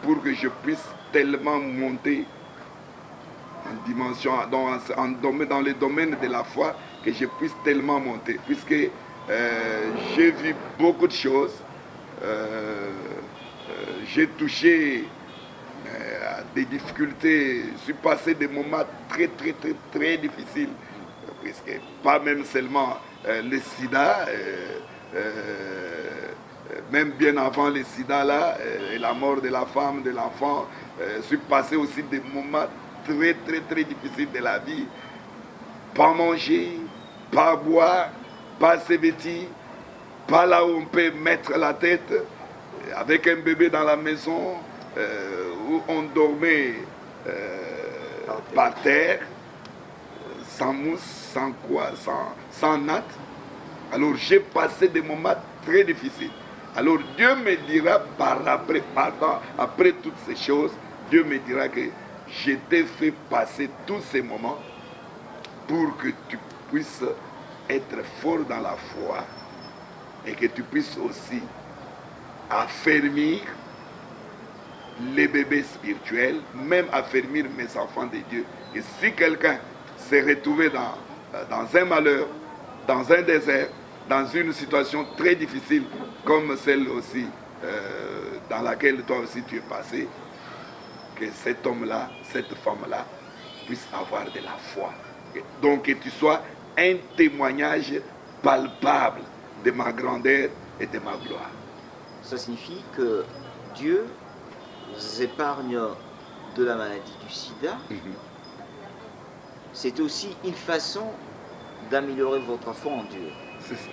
pour que je puisse tellement monter en dimension, dans les domaines de la foi, que je puisse tellement monter. Puisque j'ai vu beaucoup de choses. J'ai touché à des difficultés. Je suis passé des moments très, très, très, très difficiles. Puisque pas même seulement le sida, même bien avant le sida là, et la mort de la femme, de l'enfant, je suis passé aussi des moments très, très, très difficiles de la vie. Pas manger, pas boire, pas se vêtir, pas là où on peut mettre la tête, avec un bébé dans la maison, où on dormait par terre, sans mousse, sans quoi, sans natte. Alors j'ai passé des moments très difficiles. alors Dieu me dira après toutes ces choses, Dieu me dira que je t'ai fait passer tous ces moments pour que tu puisses être fort dans la foi et que tu puisses aussi affermir les bébés spirituels, même affermir mes enfants de Dieu. Et si quelqu'un s'est retrouvé dans un malheur, dans un désert, dans une situation très difficile, comme celle aussi dans laquelle toi aussi tu es passé, que cet homme-là, cette femme-là, puisse avoir de la foi. Donc que tu sois un témoignage palpable de ma grandeur et de ma gloire. Ça signifie que Dieu vous épargne de la maladie du sida. C'est aussi une façon d'améliorer votre foi en Dieu. C'est ça.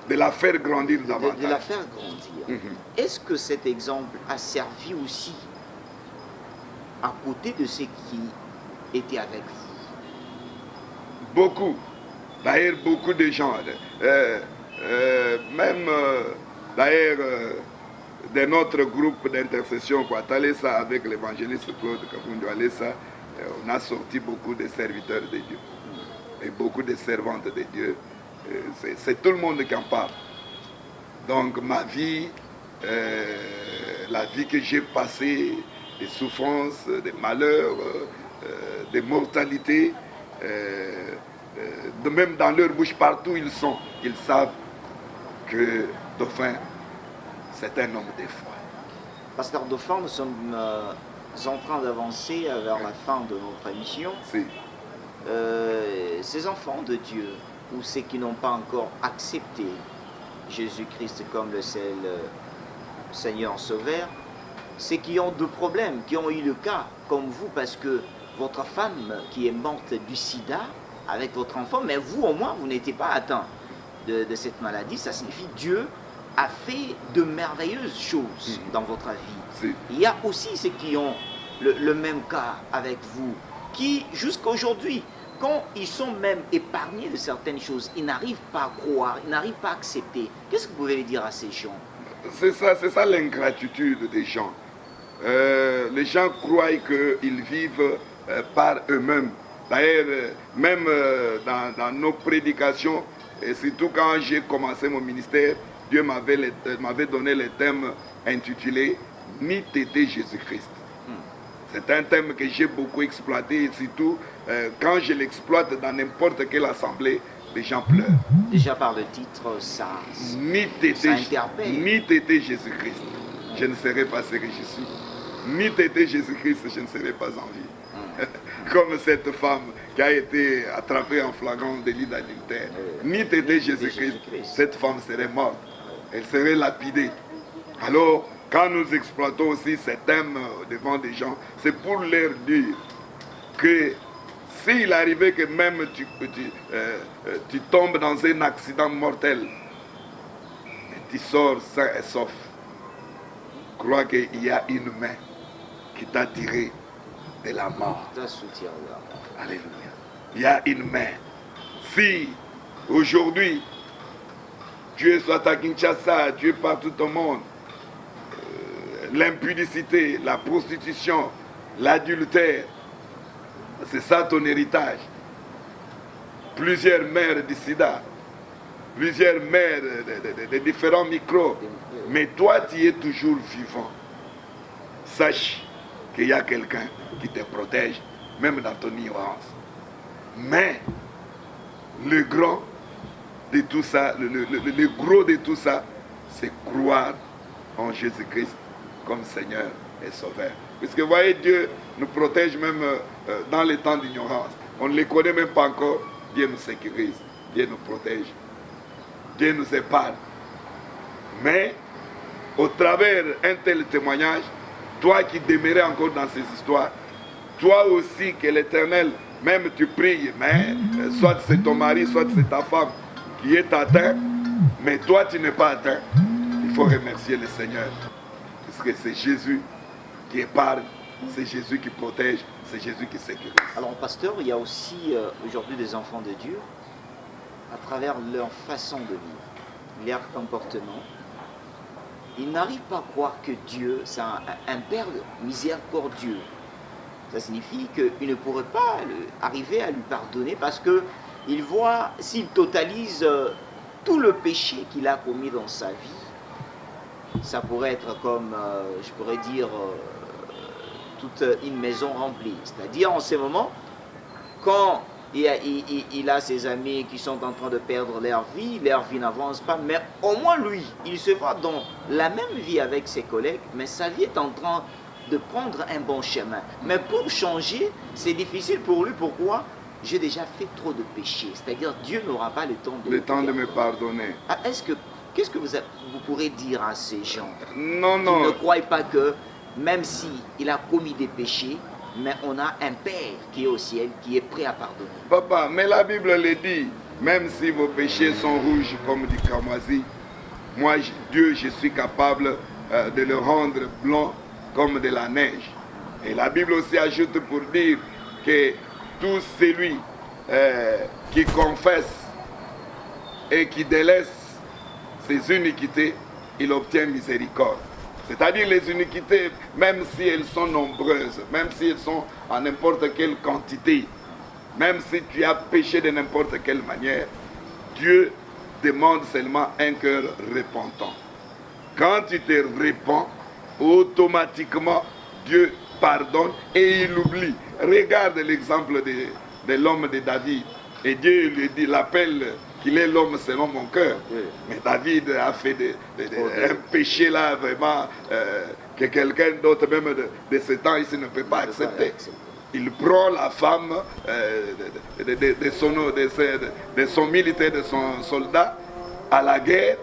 De la faire grandir davantage. De la faire grandir. Est-ce que cet exemple a servi aussi à côté de ceux qui étaient avec vous? Beaucoup. D'ailleurs, beaucoup de gens. D'ailleurs, de notre groupe d'intercession, Talesa, avec l'évangéliste Claude Kabundo Alessa, on a sorti beaucoup de serviteurs de Dieu. Et beaucoup de servantes de Dieu. C'est tout le monde qui en parle. Donc ma vie, la vie que j'ai passée, des souffrances, des malheurs, des mortalités, même dans leur bouche, partout où ils sont, ils savent que Dauphin, c'est un homme de foi. Pasteur Dauphin, nous sommes en train d'avancer vers la fin de notre émission. Si. Ces enfants de Dieu, ou ceux qui n'ont pas encore accepté Jésus-Christ comme le seul Seigneur Sauveur, ceux qui ont des problèmes, qui ont eu le cas comme vous, parce que votre femme qui est morte du sida avec votre enfant, mais vous au moins, vous n'étiez pas atteint de cette maladie, ça signifie que Dieu a fait de merveilleuses choses dans votre vie. Il y a aussi ceux qui ont le même cas avec vous, qui jusqu'à aujourd'hui, quand ils sont même épargnés de certaines choses, ils n'arrivent pas à croire, ils n'arrivent pas à accepter. Qu'est-ce que vous pouvez dire à ces gens? C'est ça l'ingratitude des gens. Les gens croient qu'ils vivent par eux-mêmes. D'ailleurs, même dans nos prédications, et surtout quand j'ai commencé mon ministère, Dieu m'avait donné le thème intitulé « Ni t'étais Jésus-Christ ». C'est un thème que j'ai beaucoup exploité et surtout, quand je l'exploite dans n'importe quelle assemblée, les gens pleurent. Déjà par le titre, ça interpelle. Ni t'étais Jésus-Christ, je ne serais pas ce que je suis. Ni t'étais Jésus-Christ, je ne serais pas en vie. Comme cette femme qui a été attrapée en flagrant délit d'adultère. Ni t'étais Jésus-Christ, cette femme serait morte. Elle serait lapidée. Alors, quand nous exploitons aussi ces thèmes devant des gens, c'est pour leur dire que s'il arrivait que même tu tombes dans un accident mortel, et tu sors sain et sauf, crois qu'il y a une main qui t'a tiré de la mort. Alléluia. Il y a une main. Si aujourd'hui, tu es soit à Kinshasa, tu es partout au monde, l'impudicité, la prostitution, l'adultère, c'est ça ton héritage. Plusieurs mères du sida, plusieurs mères de différents microbes, mais toi tu es toujours vivant. Sache qu'il y a quelqu'un qui te protège, même dans ton ignorance. Mais le grand de tout ça, le gros de tout ça, c'est croire en Jésus-Christ comme Seigneur et Sauveur. Puisque vous voyez, Dieu nous protège même dans les temps d'ignorance. On ne les connaît même pas encore. Dieu nous sécurise, Dieu nous protège, Dieu nous épargne. Mais au travers un tel témoignage, toi qui demeurais encore dans ces histoires, toi aussi que l'Éternel, même tu pries, mais soit c'est ton mari, soit c'est ta femme qui est atteint, mais toi tu n'es pas atteint. Il faut remercier le Seigneur. Parce que c'est Jésus qui épargne, c'est Jésus qui protège, c'est Jésus qui sécurise. Alors, pasteur, il y a aussi aujourd'hui des enfants de Dieu, à travers leur façon de vivre, leur comportement, il n'arrive pas à croire que Dieu, c'est un Père miséricordieux. Ça signifie qu'il ne pourrait pas arriver à lui pardonner parce qu'il voit, s'il totalise tout le péché qu'il a commis dans sa vie, ça pourrait être comme, je pourrais dire, toute une maison remplie. C'est-à-dire en ce moment, quand il a ses amis qui sont en train de perdre leur vie n'avance pas, mais au moins lui, il se voit dans la même vie avec ses collègues, mais sa vie est en train de prendre un bon chemin. Mais pour changer, c'est difficile pour lui. Pourquoi? J'ai déjà fait trop de péchés. C'est-à-dire Dieu n'aura pas le temps de me pardonner. Ah, qu'est-ce que vous pourrez dire à ces gens qui ne croient pas que même s'il a commis des péchés, mais on a un Père qui est au ciel, qui est prêt à pardonner. Papa, mais la Bible le dit, même si vos péchés sont rouges comme du cramoisi, moi, Dieu, je suis capable de le rendre blanc comme de la neige. Et la Bible aussi ajoute pour dire que tout celui qui confesse et qui délaisse ses iniquités, il obtient miséricorde. C'est-à-dire les iniquités, même si elles sont nombreuses, même si elles sont en n'importe quelle quantité, même si tu as péché de n'importe quelle manière, Dieu demande seulement un cœur repentant. Quand tu te repens, automatiquement, Dieu pardonne et il oublie. Regarde l'exemple de l'homme de David. Et Dieu lui dit, l'appelle qu'il est l'homme selon mon cœur. Oui. Mais David a fait un péché là, vraiment, que quelqu'un d'autre, même de ce temps ici, ne peut pas accepter. Il prend la femme de son militaire, de son soldat, à la guerre.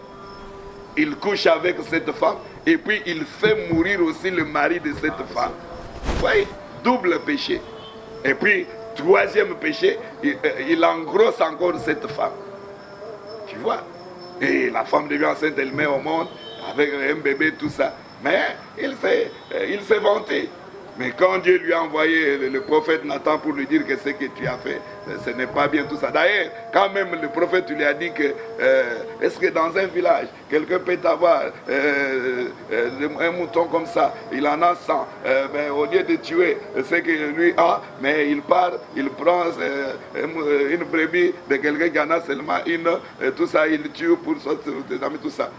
Il couche avec cette femme et puis il fait mourir aussi le mari de cette femme. Oui, double péché. Et puis, troisième péché, il engrosse encore cette femme. Tu vois? Et la femme devient enceinte, elle met au monde avec un bébé, tout ça. Mais il s'est vanté. Mais quand Dieu lui a envoyé le prophète Nathan pour lui dire que ce que tu as fait, ce n'est pas bien tout ça. D'ailleurs, quand même le prophète lui a dit que est-ce que dans un village, quelqu'un peut avoir un mouton comme ça, il en a 100, mais au lieu de tuer ce que lui a, mais il part, il prend une brebis de quelqu'un qui en a seulement une, tout ça, il tue pour sortir tout ça.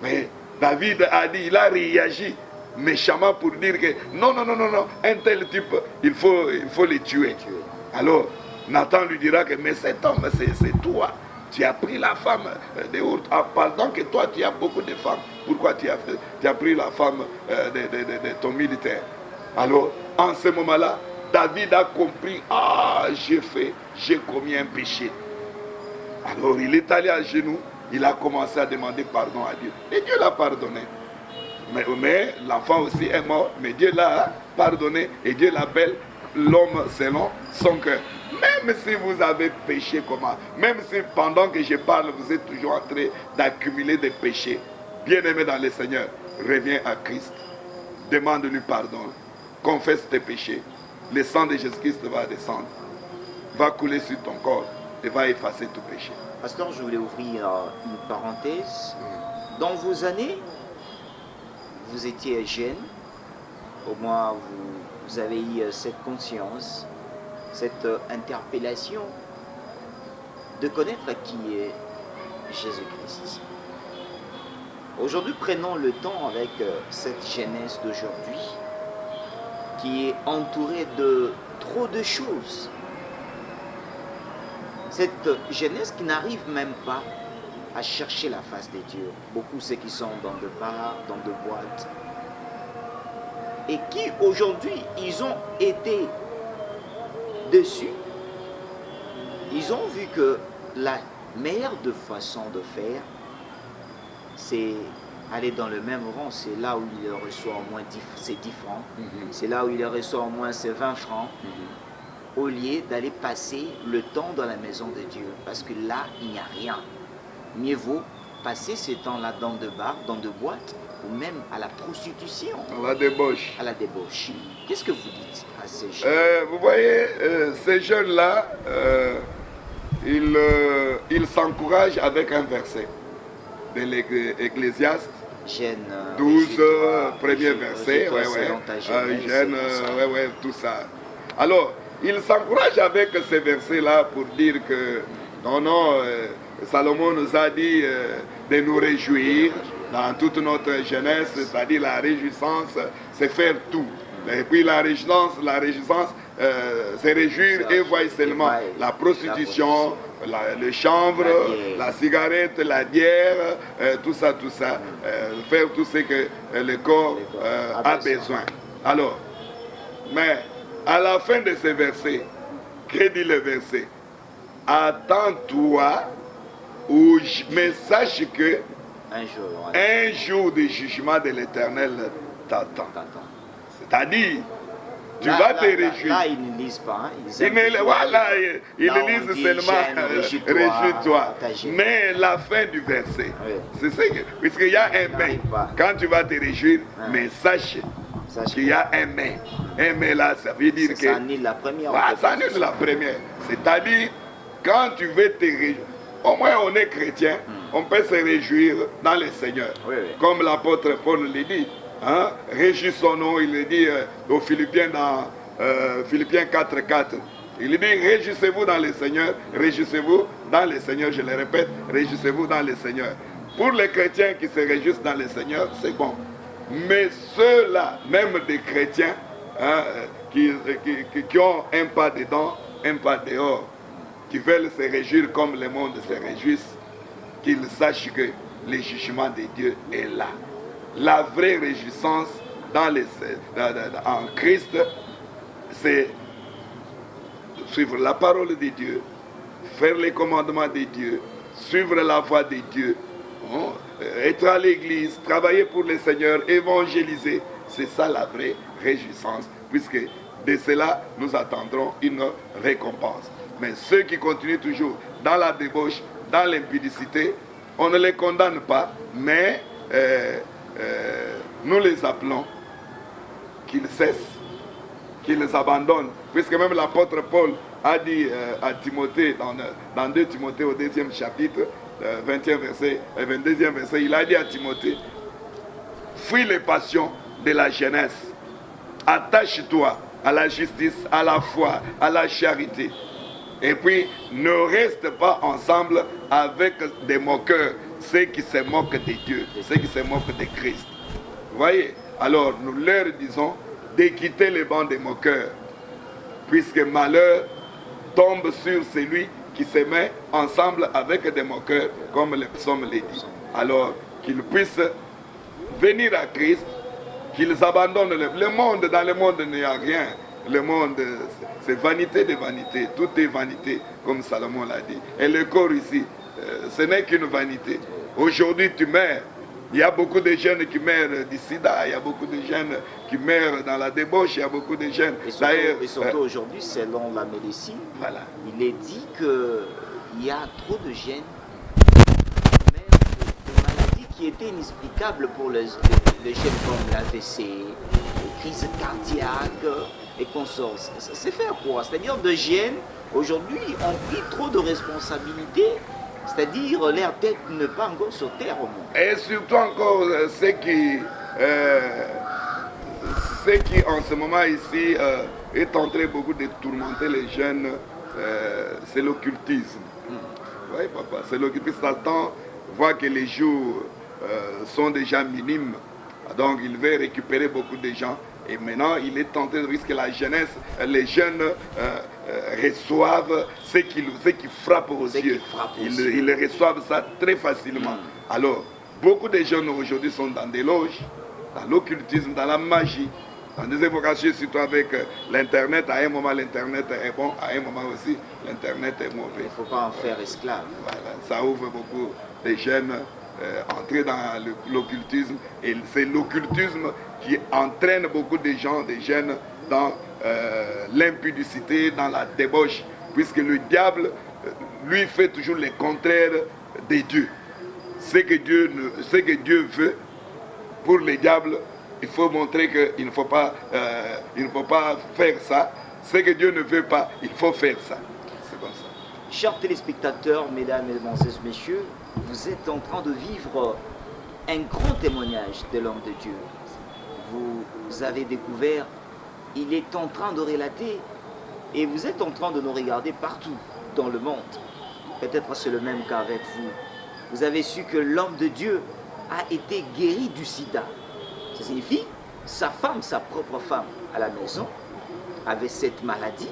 Mais David a dit, il a réagi méchamment pour dire que non, un tel type, il faut les tuer. Alors, Nathan lui dira que mais cet homme, c'est toi. Tu as pris la femme de Ur, pendant que toi, tu as beaucoup de femmes. Pourquoi tu as pris la femme de ton militaire? Alors, en ce moment-là, David a compris, j'ai commis un péché. Alors, il est allé à genoux, il a commencé à demander pardon à Dieu. Et Dieu l'a pardonné. Mais l'enfant aussi est mort, mais Dieu l'a pardonné et Dieu l'appelle l'homme selon son cœur. Même si vous avez péché comment, même si pendant que je parle, vous êtes toujours en train d'accumuler des péchés, bien-aimé dans le Seigneur, reviens à Christ, demande-lui pardon, confesse tes péchés, le sang de Jésus-Christ va descendre, va couler sur ton corps et va effacer tout péché. Pasteur, je voulais ouvrir une parenthèse. Dans vos années, vous étiez jeune, au moins vous avez eu cette conscience, cette interpellation de connaître qui est Jésus-Christ. Aujourd'hui, prenons le temps avec cette jeunesse d'aujourd'hui qui est entourée de trop de choses. Cette jeunesse qui n'arrive même pas à chercher la face de Dieu. Beaucoup ceux qui sont dans de bars, dans de boîtes. Et qui aujourd'hui, ils ont été dessus. Ils ont vu que la meilleure façon de faire, c'est aller dans le même rang. C'est là où il reçoit au moins ses 10 francs. C'est là où il reçoit au moins ses 20 francs. Au lieu d'aller passer le temps dans la maison de Dieu. Parce que là, il n'y a rien. Mieux vaut passer ce temps-là dans de bars, dans de boîtes, ou même à la prostitution. À la débauche. À la débauche. Qu'est-ce que vous dites à ces jeunes? Vous voyez, ces jeunes-là, ils s'encouragent avec un verset de l'Ecclésiaste, 12 premiers versets, Gênes, tout ça. Alors, il s'encourage avec ces versets-là pour dire que, non, Salomon nous a dit de nous réjouir dans toute notre jeunesse, c'est-à-dire la réjouissance, c'est faire tout. Et puis la réjouissance, c'est réjouir et voir seulement la prostitution, le chanvre, la cigarette, la bière, tout ça, faire tout ce que le corps a besoin. Alors, mais à la fin de ce verset, que dit le verset? Attends-toi, mais sache que un jour de jugement de l'Éternel t'attend. C'est-à-dire, tu vas te réjouir. Là, ils ne lisent pas. Hein. Ils lisent seulement réjouis-toi. Mais la fin du verset, c'est ça que. Puisqu'il y a un mais. Quand tu vas te réjouir, mais sache qu'il y a un mais. Un mais là, ça veut dire que. Ça annule la première. Ça annule la première. C'est-à-dire, quand tu veux te réjouir, au moins on est chrétien, on peut se réjouir dans le Seigneur. Comme l'apôtre Paul le dit. Hein? Réjouissons-nous, il le dit aux Philippiens dans Philippiens 4:4. Il dit réjouissez-vous dans le Seigneur, réjouissez-vous dans le Seigneur, je le répète, réjouissez-vous dans le Seigneur. Pour les chrétiens qui se réjouissent dans le Seigneur, c'est bon. Mais ceux-là, même des chrétiens hein, qui ont un pas dedans, un pas dehors, qui veulent se réjouir comme le monde se réjouisse, qu'ils sachent que le jugement de Dieu est là. La vraie réjouissance en Christ, c'est suivre la parole de Dieu, faire les commandements de Dieu, suivre la voie de Dieu, être à l'église, travailler pour le Seigneur, évangéliser. C'est ça la vraie réjouissance, puisque de cela, nous attendrons une récompense. Mais ceux qui continuent toujours dans la débauche, dans l'impudicité, on ne les condamne pas, mais nous les appelons qu'ils cessent, qu'ils abandonnent. Puisque même l'apôtre Paul a dit à Timothée, dans 2 Timothée au 2e chapitre, 20e verset, 22e verset, il a dit à Timothée, fuis les passions de la jeunesse, attache-toi à la justice, à la foi, à la charité. Et puis, ne reste pas ensemble avec des moqueurs, ceux qui se moquent de Dieu, ceux qui se moquent de Christ. Vous voyez? Alors, nous leur disons de quitter les bancs des moqueurs, puisque malheur tombe sur celui qui se met ensemble avec des moqueurs, comme le psaume le dit. Alors, qu'ils puissent venir à Christ, qu'ils abandonnent le monde. Dans le monde, il n'y a rien. Le monde, c'est vanité de vanité. Tout est vanité, comme Salomon l'a dit. Et le corps ici, ce n'est qu'une vanité. Aujourd'hui, tu meurs. Il y a beaucoup de jeunes qui meurent du sida, il y a beaucoup de jeunes qui meurent dans la débauche, il y a beaucoup de jeunes. Et surtout aujourd'hui, selon la médecine, voilà. Il est dit qu'il y a trop de jeunes qui meurent de maladies qui étaient inexplicables pour les jeunes comme l'AVC, les crises cardiaques et consorts. C'est faire quoi? C'est-à-dire de jeunes, aujourd'hui, ont pris trop de responsabilités. C'est-à-dire, leur tête n'est pas encore sur terre au monde. Et surtout encore, ce qui en ce moment ici est en train beaucoup de tourmenter les jeunes, c'est l'occultisme. Oui, papa, c'est l'occultisme. Satan voit que les jours sont déjà minimes. Donc, il veut récupérer beaucoup de gens. Et maintenant, il est tenté de risquer que la jeunesse, les jeunes reçoivent ce qui frappe aux yeux. Ils reçoivent ça très facilement. Alors, beaucoup de jeunes aujourd'hui sont dans des loges, dans l'occultisme, dans la magie, dans des évocations, surtout avec l'Internet. À un moment, l'Internet est bon, à un moment aussi, l'Internet est mauvais. Il ne faut pas en faire esclave. Voilà, ça ouvre beaucoup de jeunes entrer dans l'occultisme. Et c'est l'occultisme qui entraîne beaucoup de gens, des jeunes, dans l'impudicité, dans la débauche, puisque le diable, lui, fait toujours le contraire de Dieu. Ce que Dieu veut, pour le diable, il faut montrer qu'il ne faut pas faire ça. Ce que Dieu ne veut pas, il faut faire ça. C'est comme ça. Chers téléspectateurs, mesdames, mesdemoiselles, messieurs, vous êtes en train de vivre un grand témoignage de l'homme de Dieu. Vous avez découvert, il est en train de relater et vous êtes en train de nous regarder partout dans le monde. Peut-être c'est le même cas avec vous. Vous avez su que l'homme de Dieu a été guéri du sida. Ça signifie, sa femme, sa propre femme à la maison, avait cette maladie.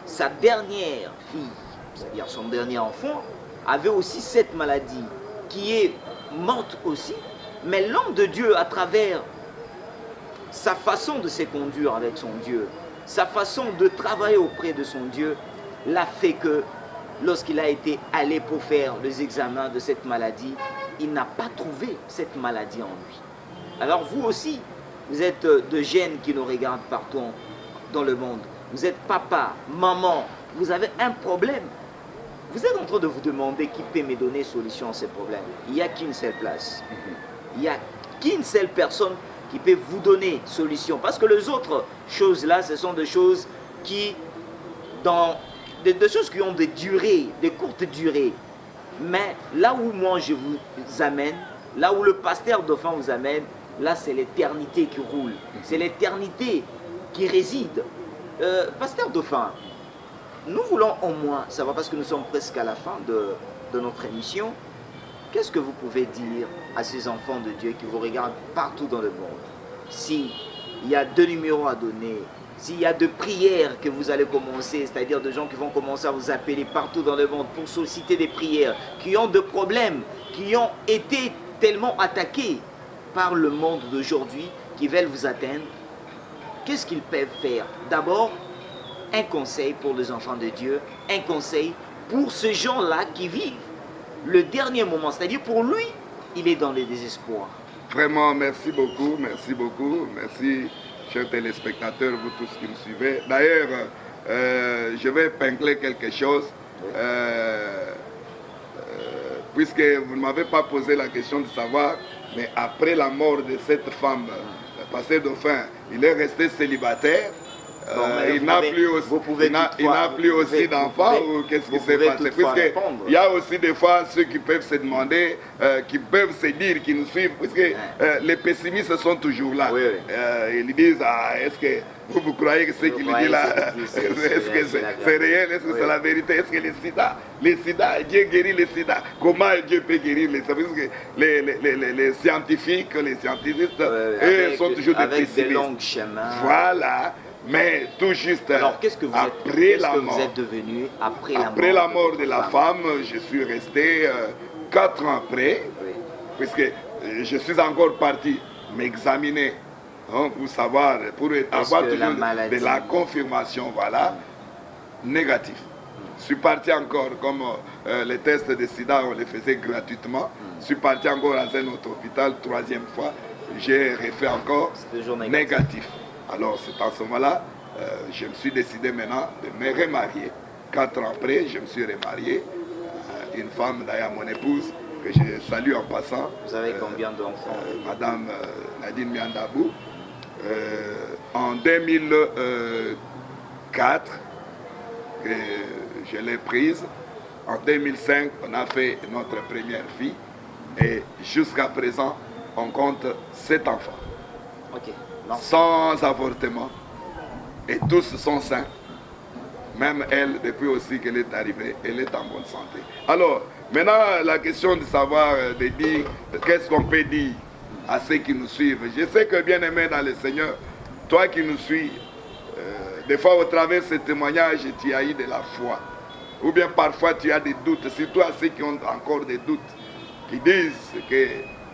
Sa dernière fille, c'est-à-dire son dernier enfant, avait aussi cette maladie qui est morte aussi. Mais l'homme de Dieu, à travers sa façon de se conduire avec son Dieu, sa façon de travailler auprès de son Dieu, l'a fait que lorsqu'il a été allé pour faire les examens de cette maladie, il n'a pas trouvé cette maladie en lui. Alors vous aussi, vous êtes de jeunes qui nous regardent partout dans le monde. Vous êtes papa, maman, vous avez un problème. Vous êtes en train de vous demander qui peut me donner solution à ces problèmes. Il n'y a qu'une seule place. Il n'y a qu'une seule personne qui peut vous donner solution. Parce que les autres choses là, ce sont des choses qui, des choses qui ont des durées, des courtes durées. Mais là où moi je vous amène, là où le pasteur Dauphin vous amène, là c'est l'éternité qui roule. C'est l'éternité qui réside. Pasteur Dauphin, nous voulons au moins savoir, parce que nous sommes presque à la fin de notre émission, qu'est-ce que vous pouvez dire à ces enfants de Dieu qui vous regardent partout dans le monde? S'il y a 2 numéros à donner, s'il y a 2 prières que vous allez commencer, c'est-à-dire de gens qui vont commencer à vous appeler partout dans le monde pour solliciter des prières, qui ont des problèmes, qui ont été tellement attaqués par le monde d'aujourd'hui, qui veulent vous atteindre, qu'est-ce qu'ils peuvent faire? D'abord, un conseil pour les enfants de Dieu, un conseil pour ces gens-là qui vivent le dernier moment, c'est-à-dire pour lui, il est dans le désespoir. Vraiment, merci beaucoup, merci chers téléspectateurs, vous tous qui me suivez. D'ailleurs, je vais épingler quelque chose, puisque vous ne m'avez pas posé la question de savoir, mais après la mort de cette femme, le pasteur Dauphin, il est resté célibataire. Il n'a plus aussi d'enfants, ou qu'est-ce qui s'est passé? Puisqu'il y a aussi des fois ceux qui peuvent se demander, qui peuvent se dire, qui nous suivent, puisque les pessimistes sont toujours là. Oui, oui. Ils disent, est-ce que vous croyez que ce qu'il dit là, est-ce que c'est réel, est-ce que c'est la vérité? Est-ce que le sida, Dieu guérit le sida? Comment Dieu peut guérir le sida? Parce que les scientifiques, les scientistes, eux sont toujours des pessimistes. Avec des longs chemins. Voilà. Mais tout juste. Alors, qu'est-ce que vous êtes devenu après la mort de la femme? Je suis resté 4 ans après, puisque je suis encore parti m'examiner, hein, pour savoir, pour avoir toujours de la confirmation, voilà, négatif. Je suis parti encore, comme les tests de sida, on les faisait gratuitement. Je suis parti encore dans un autre hôpital, 3e fois, j'ai refait encore négatif. Alors, c'est en ce moment-là, je me suis décidé maintenant de me remarier. 4 ans après, je me suis remarié. Une femme, d'ailleurs mon épouse, que je salue en passant. Vous avez combien d'enfants? Madame Nadine Miandabou. En 2004, je l'ai prise. En 2005, on a fait notre première fille. Et jusqu'à présent, on compte 7 enfants. Ok. Sans avortement, et tous sont sains. Même elle, depuis aussi qu'elle est arrivée, elle est en bonne santé. Alors, maintenant, la question de savoir, de dire, qu'est-ce qu'on peut dire à ceux qui nous suivent. Je sais que, bien aimé dans le Seigneur, toi qui nous suis, des fois au travers de ce témoignage, tu as eu de la foi. Ou bien parfois tu as des doutes, surtout à ceux qui ont encore des doutes, qui disent que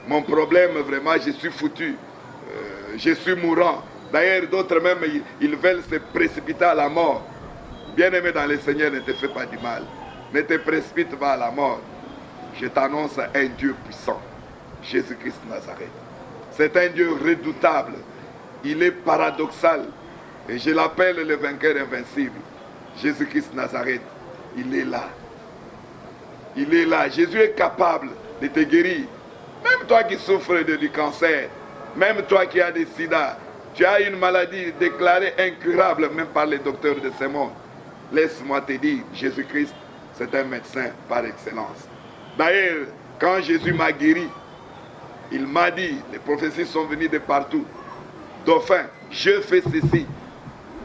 mon problème, vraiment, je suis foutu. Je suis mourant. D'ailleurs, d'autres même, ils veulent se précipiter à la mort. Bien-aimé dans le Seigneur, ne te fais pas du mal. Ne te précipite pas à la mort. Je t'annonce un Dieu puissant, Jésus-Christ de Nazareth. C'est un Dieu redoutable. Il est paradoxal. Et je l'appelle le vainqueur invincible. Jésus-Christ de Nazareth. Il est là. Il est là. Jésus est capable de te guérir. Même toi qui souffres du cancer, même toi qui as des sida, tu as une maladie déclarée incurable même par les docteurs de ce monde. Laisse-moi te dire, Jésus-Christ, c'est un médecin par excellence. D'ailleurs, quand Jésus m'a guéri, Il m'a dit, les prophéties sont venues de partout. Dauphin, je fais ceci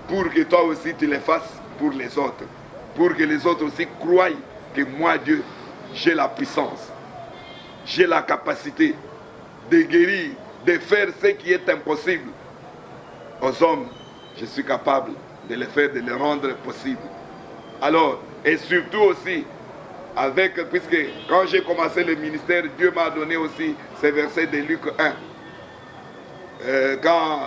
pour que toi aussi tu les fasses pour les autres. Pour que les autres aussi croient que moi, Dieu, j'ai la puissance. J'ai la capacité de guérir, de faire ce qui est impossible aux hommes. Je suis capable de le faire, de le rendre possible. Alors, et surtout aussi, puisque quand j'ai commencé le ministère, Dieu m'a donné aussi ces versets de Luc 1. Quand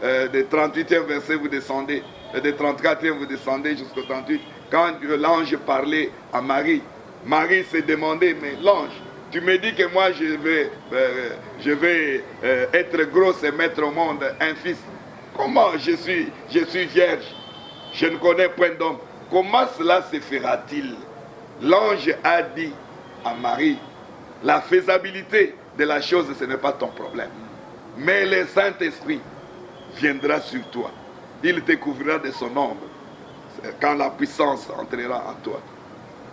de 38e verset vous descendez, de 34e vous descendez jusqu'au 38, quand l'ange parlait à Marie, Marie s'est demandé, mais l'ange, tu me dis que moi je vais être grosse et mettre au monde un fils. Comment je suis vierge, je ne connais point d'homme. Comment cela se fera-t-il? L'ange a dit à Marie, la faisabilité de la chose, ce n'est pas ton problème. Mais le Saint-Esprit viendra sur toi. Il te couvrira de son ombre. Quand la puissance entrera en toi,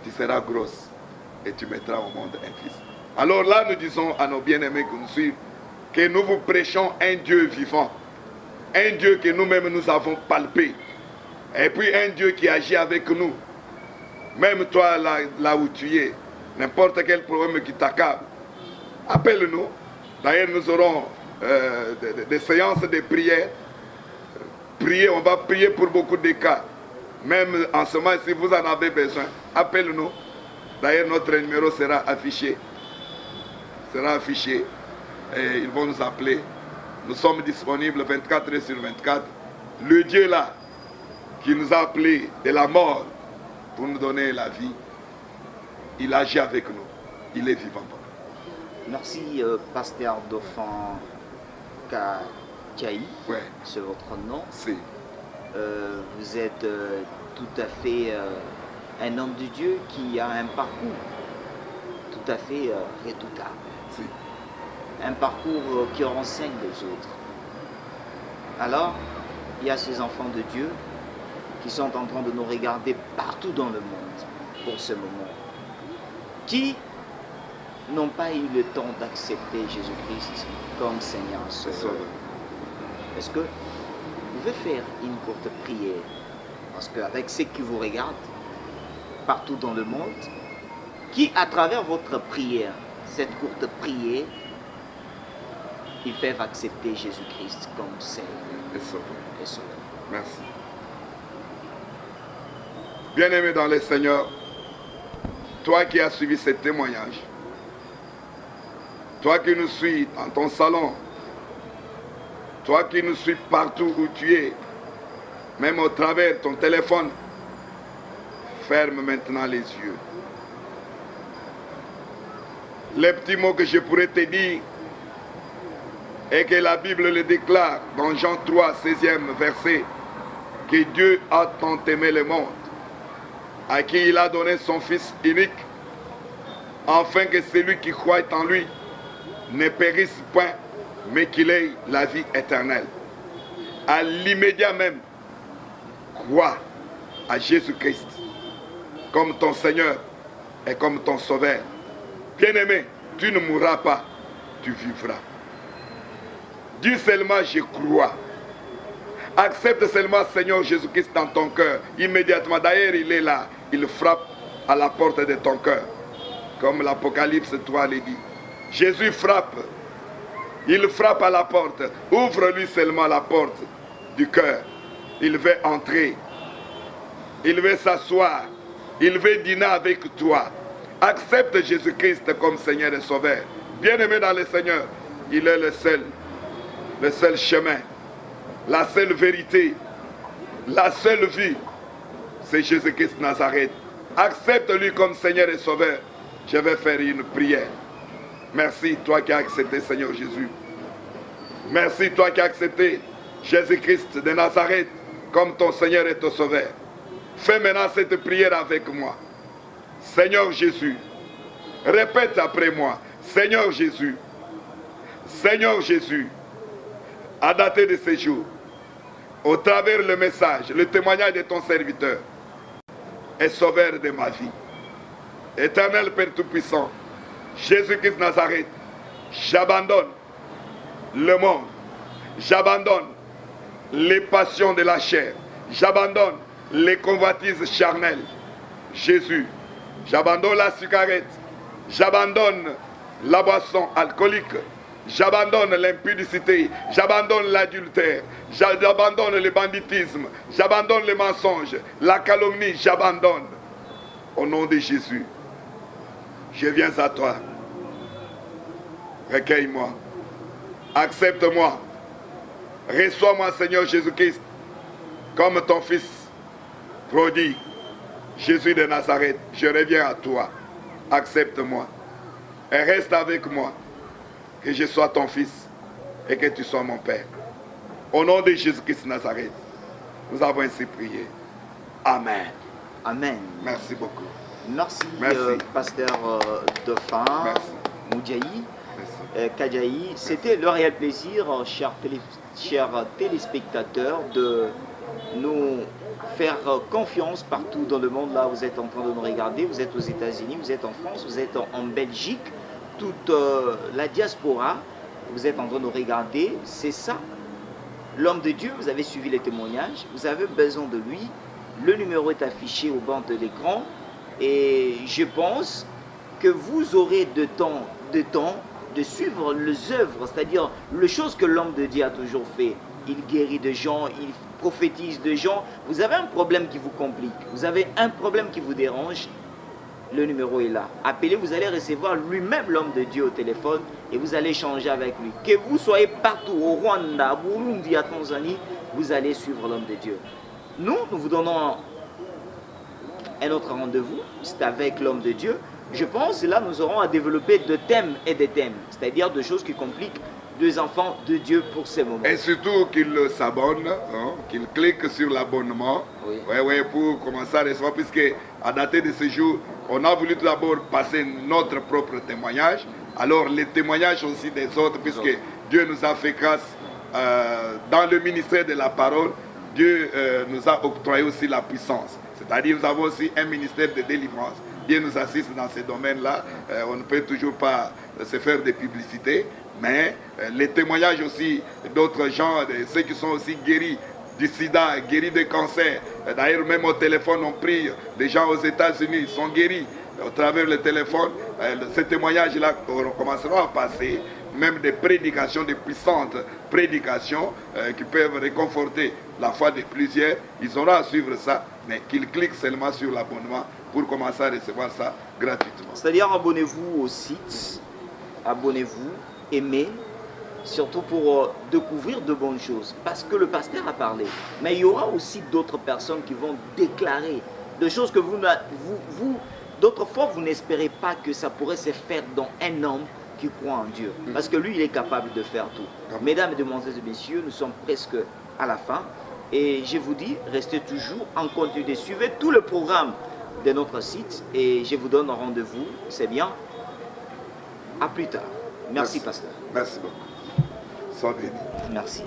tu seras grosse et tu mettras au monde un fils. Alors là, nous disons à nos bien-aimés que nous suivent que nous vous prêchons un Dieu vivant, un Dieu que nous-mêmes nous avons palpé, et puis un Dieu qui agit avec nous. Même toi, là où tu es, n'importe quel problème qui t'accable, appelle-nous. D'ailleurs, nous aurons des séances de prière. On va prier pour beaucoup de cas. Même en ce moment, si vous en avez besoin, appelle-nous. D'ailleurs, notre numéro sera affiché. Et ils vont nous appeler. Nous sommes disponibles 24 heures sur 24. Le Dieu là, qui nous a appelés de la mort pour nous donner la vie, il agit avec nous. Il est vivant. Merci, pasteur Dauphin Kakiaï. Ouais. C'est votre nom. Si. Vous êtes tout à fait un homme de Dieu qui a un parcours tout à fait redoutable. Si. Un parcours qui renseigne les autres. Alors, il y a ces enfants de Dieu qui sont en train de nous regarder partout dans le monde pour ce moment, qui n'ont pas eu le temps d'accepter Jésus-Christ comme Seigneur et Sauveur. Est-ce que vous pouvez faire une courte prière? Parce qu'avec ceux qui vous regardent partout dans le monde, qui à travers votre prière, cette courte prière, ils peuvent accepter Jésus-Christ comme Seigneur Et Sauveur. Merci. Bien-aimé dans le Seigneur, toi qui as suivi ce témoignage, toi qui nous suis dans ton salon, toi qui nous suis partout où tu es, même au travers de ton téléphone, ferme maintenant les yeux. Les petits mots que je pourrais te dire est que la Bible le déclare dans Jean 3, 16e verset, que Dieu a tant aimé le monde, à qui il a donné son Fils unique, afin que celui qui croit en lui ne périsse point, mais qu'il ait la vie éternelle. À l'immédiat même, crois à Jésus-Christ comme ton Seigneur et comme ton Sauveur. Bien-aimé, tu ne mourras pas, tu vivras. Dis seulement je crois. Accepte seulement Seigneur Jésus-Christ dans ton cœur. Immédiatement, d'ailleurs il est là, il frappe à la porte de ton cœur. Comme l'Apocalypse 3 le dit. Jésus frappe. Il frappe à la porte. Ouvre-lui seulement la porte du cœur. Il veut entrer. Il veut s'asseoir. Il veut dîner avec toi. Accepte Jésus-Christ comme Seigneur et Sauveur. Bien-aimé dans le Seigneur, il est le seul chemin, la seule vérité, la seule vie. C'est Jésus-Christ Nazareth. Accepte-lui comme Seigneur et Sauveur. Je vais faire une prière. Merci, toi qui as accepté Seigneur Jésus. Merci, toi qui as accepté Jésus-Christ de Nazareth comme ton Seigneur et ton Sauveur. Fais maintenant cette prière avec moi. Seigneur Jésus, répète après moi. Seigneur Jésus, à dater de ce jour, au travers le message, le témoignage de ton serviteur, et Sauveur de ma vie. Éternel Père Tout-Puissant, Jésus-Christ Nazareth, J'abandonne le monde. J'abandonne les passions de la chair. J'abandonne les convoitises charnelles. Jésus, j'abandonne la cigarette. J'abandonne la boisson alcoolique. J'abandonne l'impudicité. J'abandonne l'adultère. J'abandonne le banditisme. J'abandonne le mensonge. La calomnie, j'abandonne. Au nom de Jésus, je viens à toi. Recueille-moi. Accepte-moi. Reçois-moi, Seigneur Jésus-Christ, comme ton fils prodigue, Jésus de Nazareth. Je reviens à toi. Accepte-moi. Et reste avec moi. Que je sois ton fils et que tu sois mon Père. Au nom de Jésus-Christ de Nazareth, nous avons ainsi prié. Amen. Amen. Merci beaucoup. Merci, pasteur Dauphin Moudjaï, Kadjaï. C'était le réel plaisir, chers téléspectateurs, de nous faire confiance partout dans le monde. Là, vous êtes en train de nous regarder. Vous êtes aux États-Unis, vous êtes en France, vous êtes en Belgique, toute la diaspora. Vous êtes en train de nous regarder. C'est ça, l'homme de Dieu. Vous avez suivi les témoignages. Vous avez besoin de lui. Le numéro est affiché au bas de l'écran. Et je pense que vous aurez de temps de suivre les œuvres, c'est-à-dire les choses que l'homme de Dieu a toujours fait. Il guérit de gens, il prophétise de gens. Vous avez un problème qui vous complique, vous avez un problème qui vous dérange, le numéro est là. Appelez, vous allez recevoir lui-même l'homme de Dieu au téléphone et vous allez échanger avec lui. Que vous soyez partout, au Rwanda, à Burundi, à Tanzanie, vous allez suivre l'homme de Dieu. Nous vous donnons un autre rendez-vous, c'est avec l'homme de Dieu. Je pense que là, nous aurons à développer de thèmes et des thèmes, c'est-à-dire de choses qui compliquent deux enfants de Dieu pour ces moments. Et surtout qu'ils s'abonnent, hein, qu'ils cliquent sur l'abonnement, pour commencer à recevoir, puisque à dater de ce jour, on a voulu tout d'abord passer notre propre témoignage, alors les témoignages aussi des autres, puisque Dieu nous a fait grâce dans le ministère de la parole, Dieu nous a octroyé aussi la puissance. C'est-à-dire nous avons aussi un ministère de délivrance. Dieu nous assiste dans ces domaines-là. On ne peut toujours pas se faire de publicité, mais les témoignages aussi d'autres gens, ceux qui sont aussi guéris du sida, guéris de cancer. D'ailleurs, même au téléphone, on prie. Les gens aux États-Unis sont guéris au travers le téléphone. Ces témoignages-là commenceront à passer. Même des prédications, des puissantes prédications qui peuvent réconforter la foi de plusieurs. Ils auront à suivre ça, mais qu'ils cliquent seulement sur l'abonnement pour commencer à recevoir ça gratuitement. C'est-à-dire, abonnez-vous au site, abonnez-vous, aimez, surtout pour découvrir de bonnes choses. Parce que le pasteur a parlé, mais il y aura aussi d'autres personnes qui vont déclarer des choses que d'autres fois, vous n'espérez pas que ça pourrait se faire dans un homme qui croit en Dieu. Parce que lui, il est capable de faire tout. Mesdames et demoiselles et messieurs, nous sommes presque à la fin. Et je vous dis, restez toujours en continu. Suivez tout le programme de notre site. Et je vous donne un rendez-vous. C'est bien. À plus tard. Merci, pasteur. Merci beaucoup. Sois béni. Merci.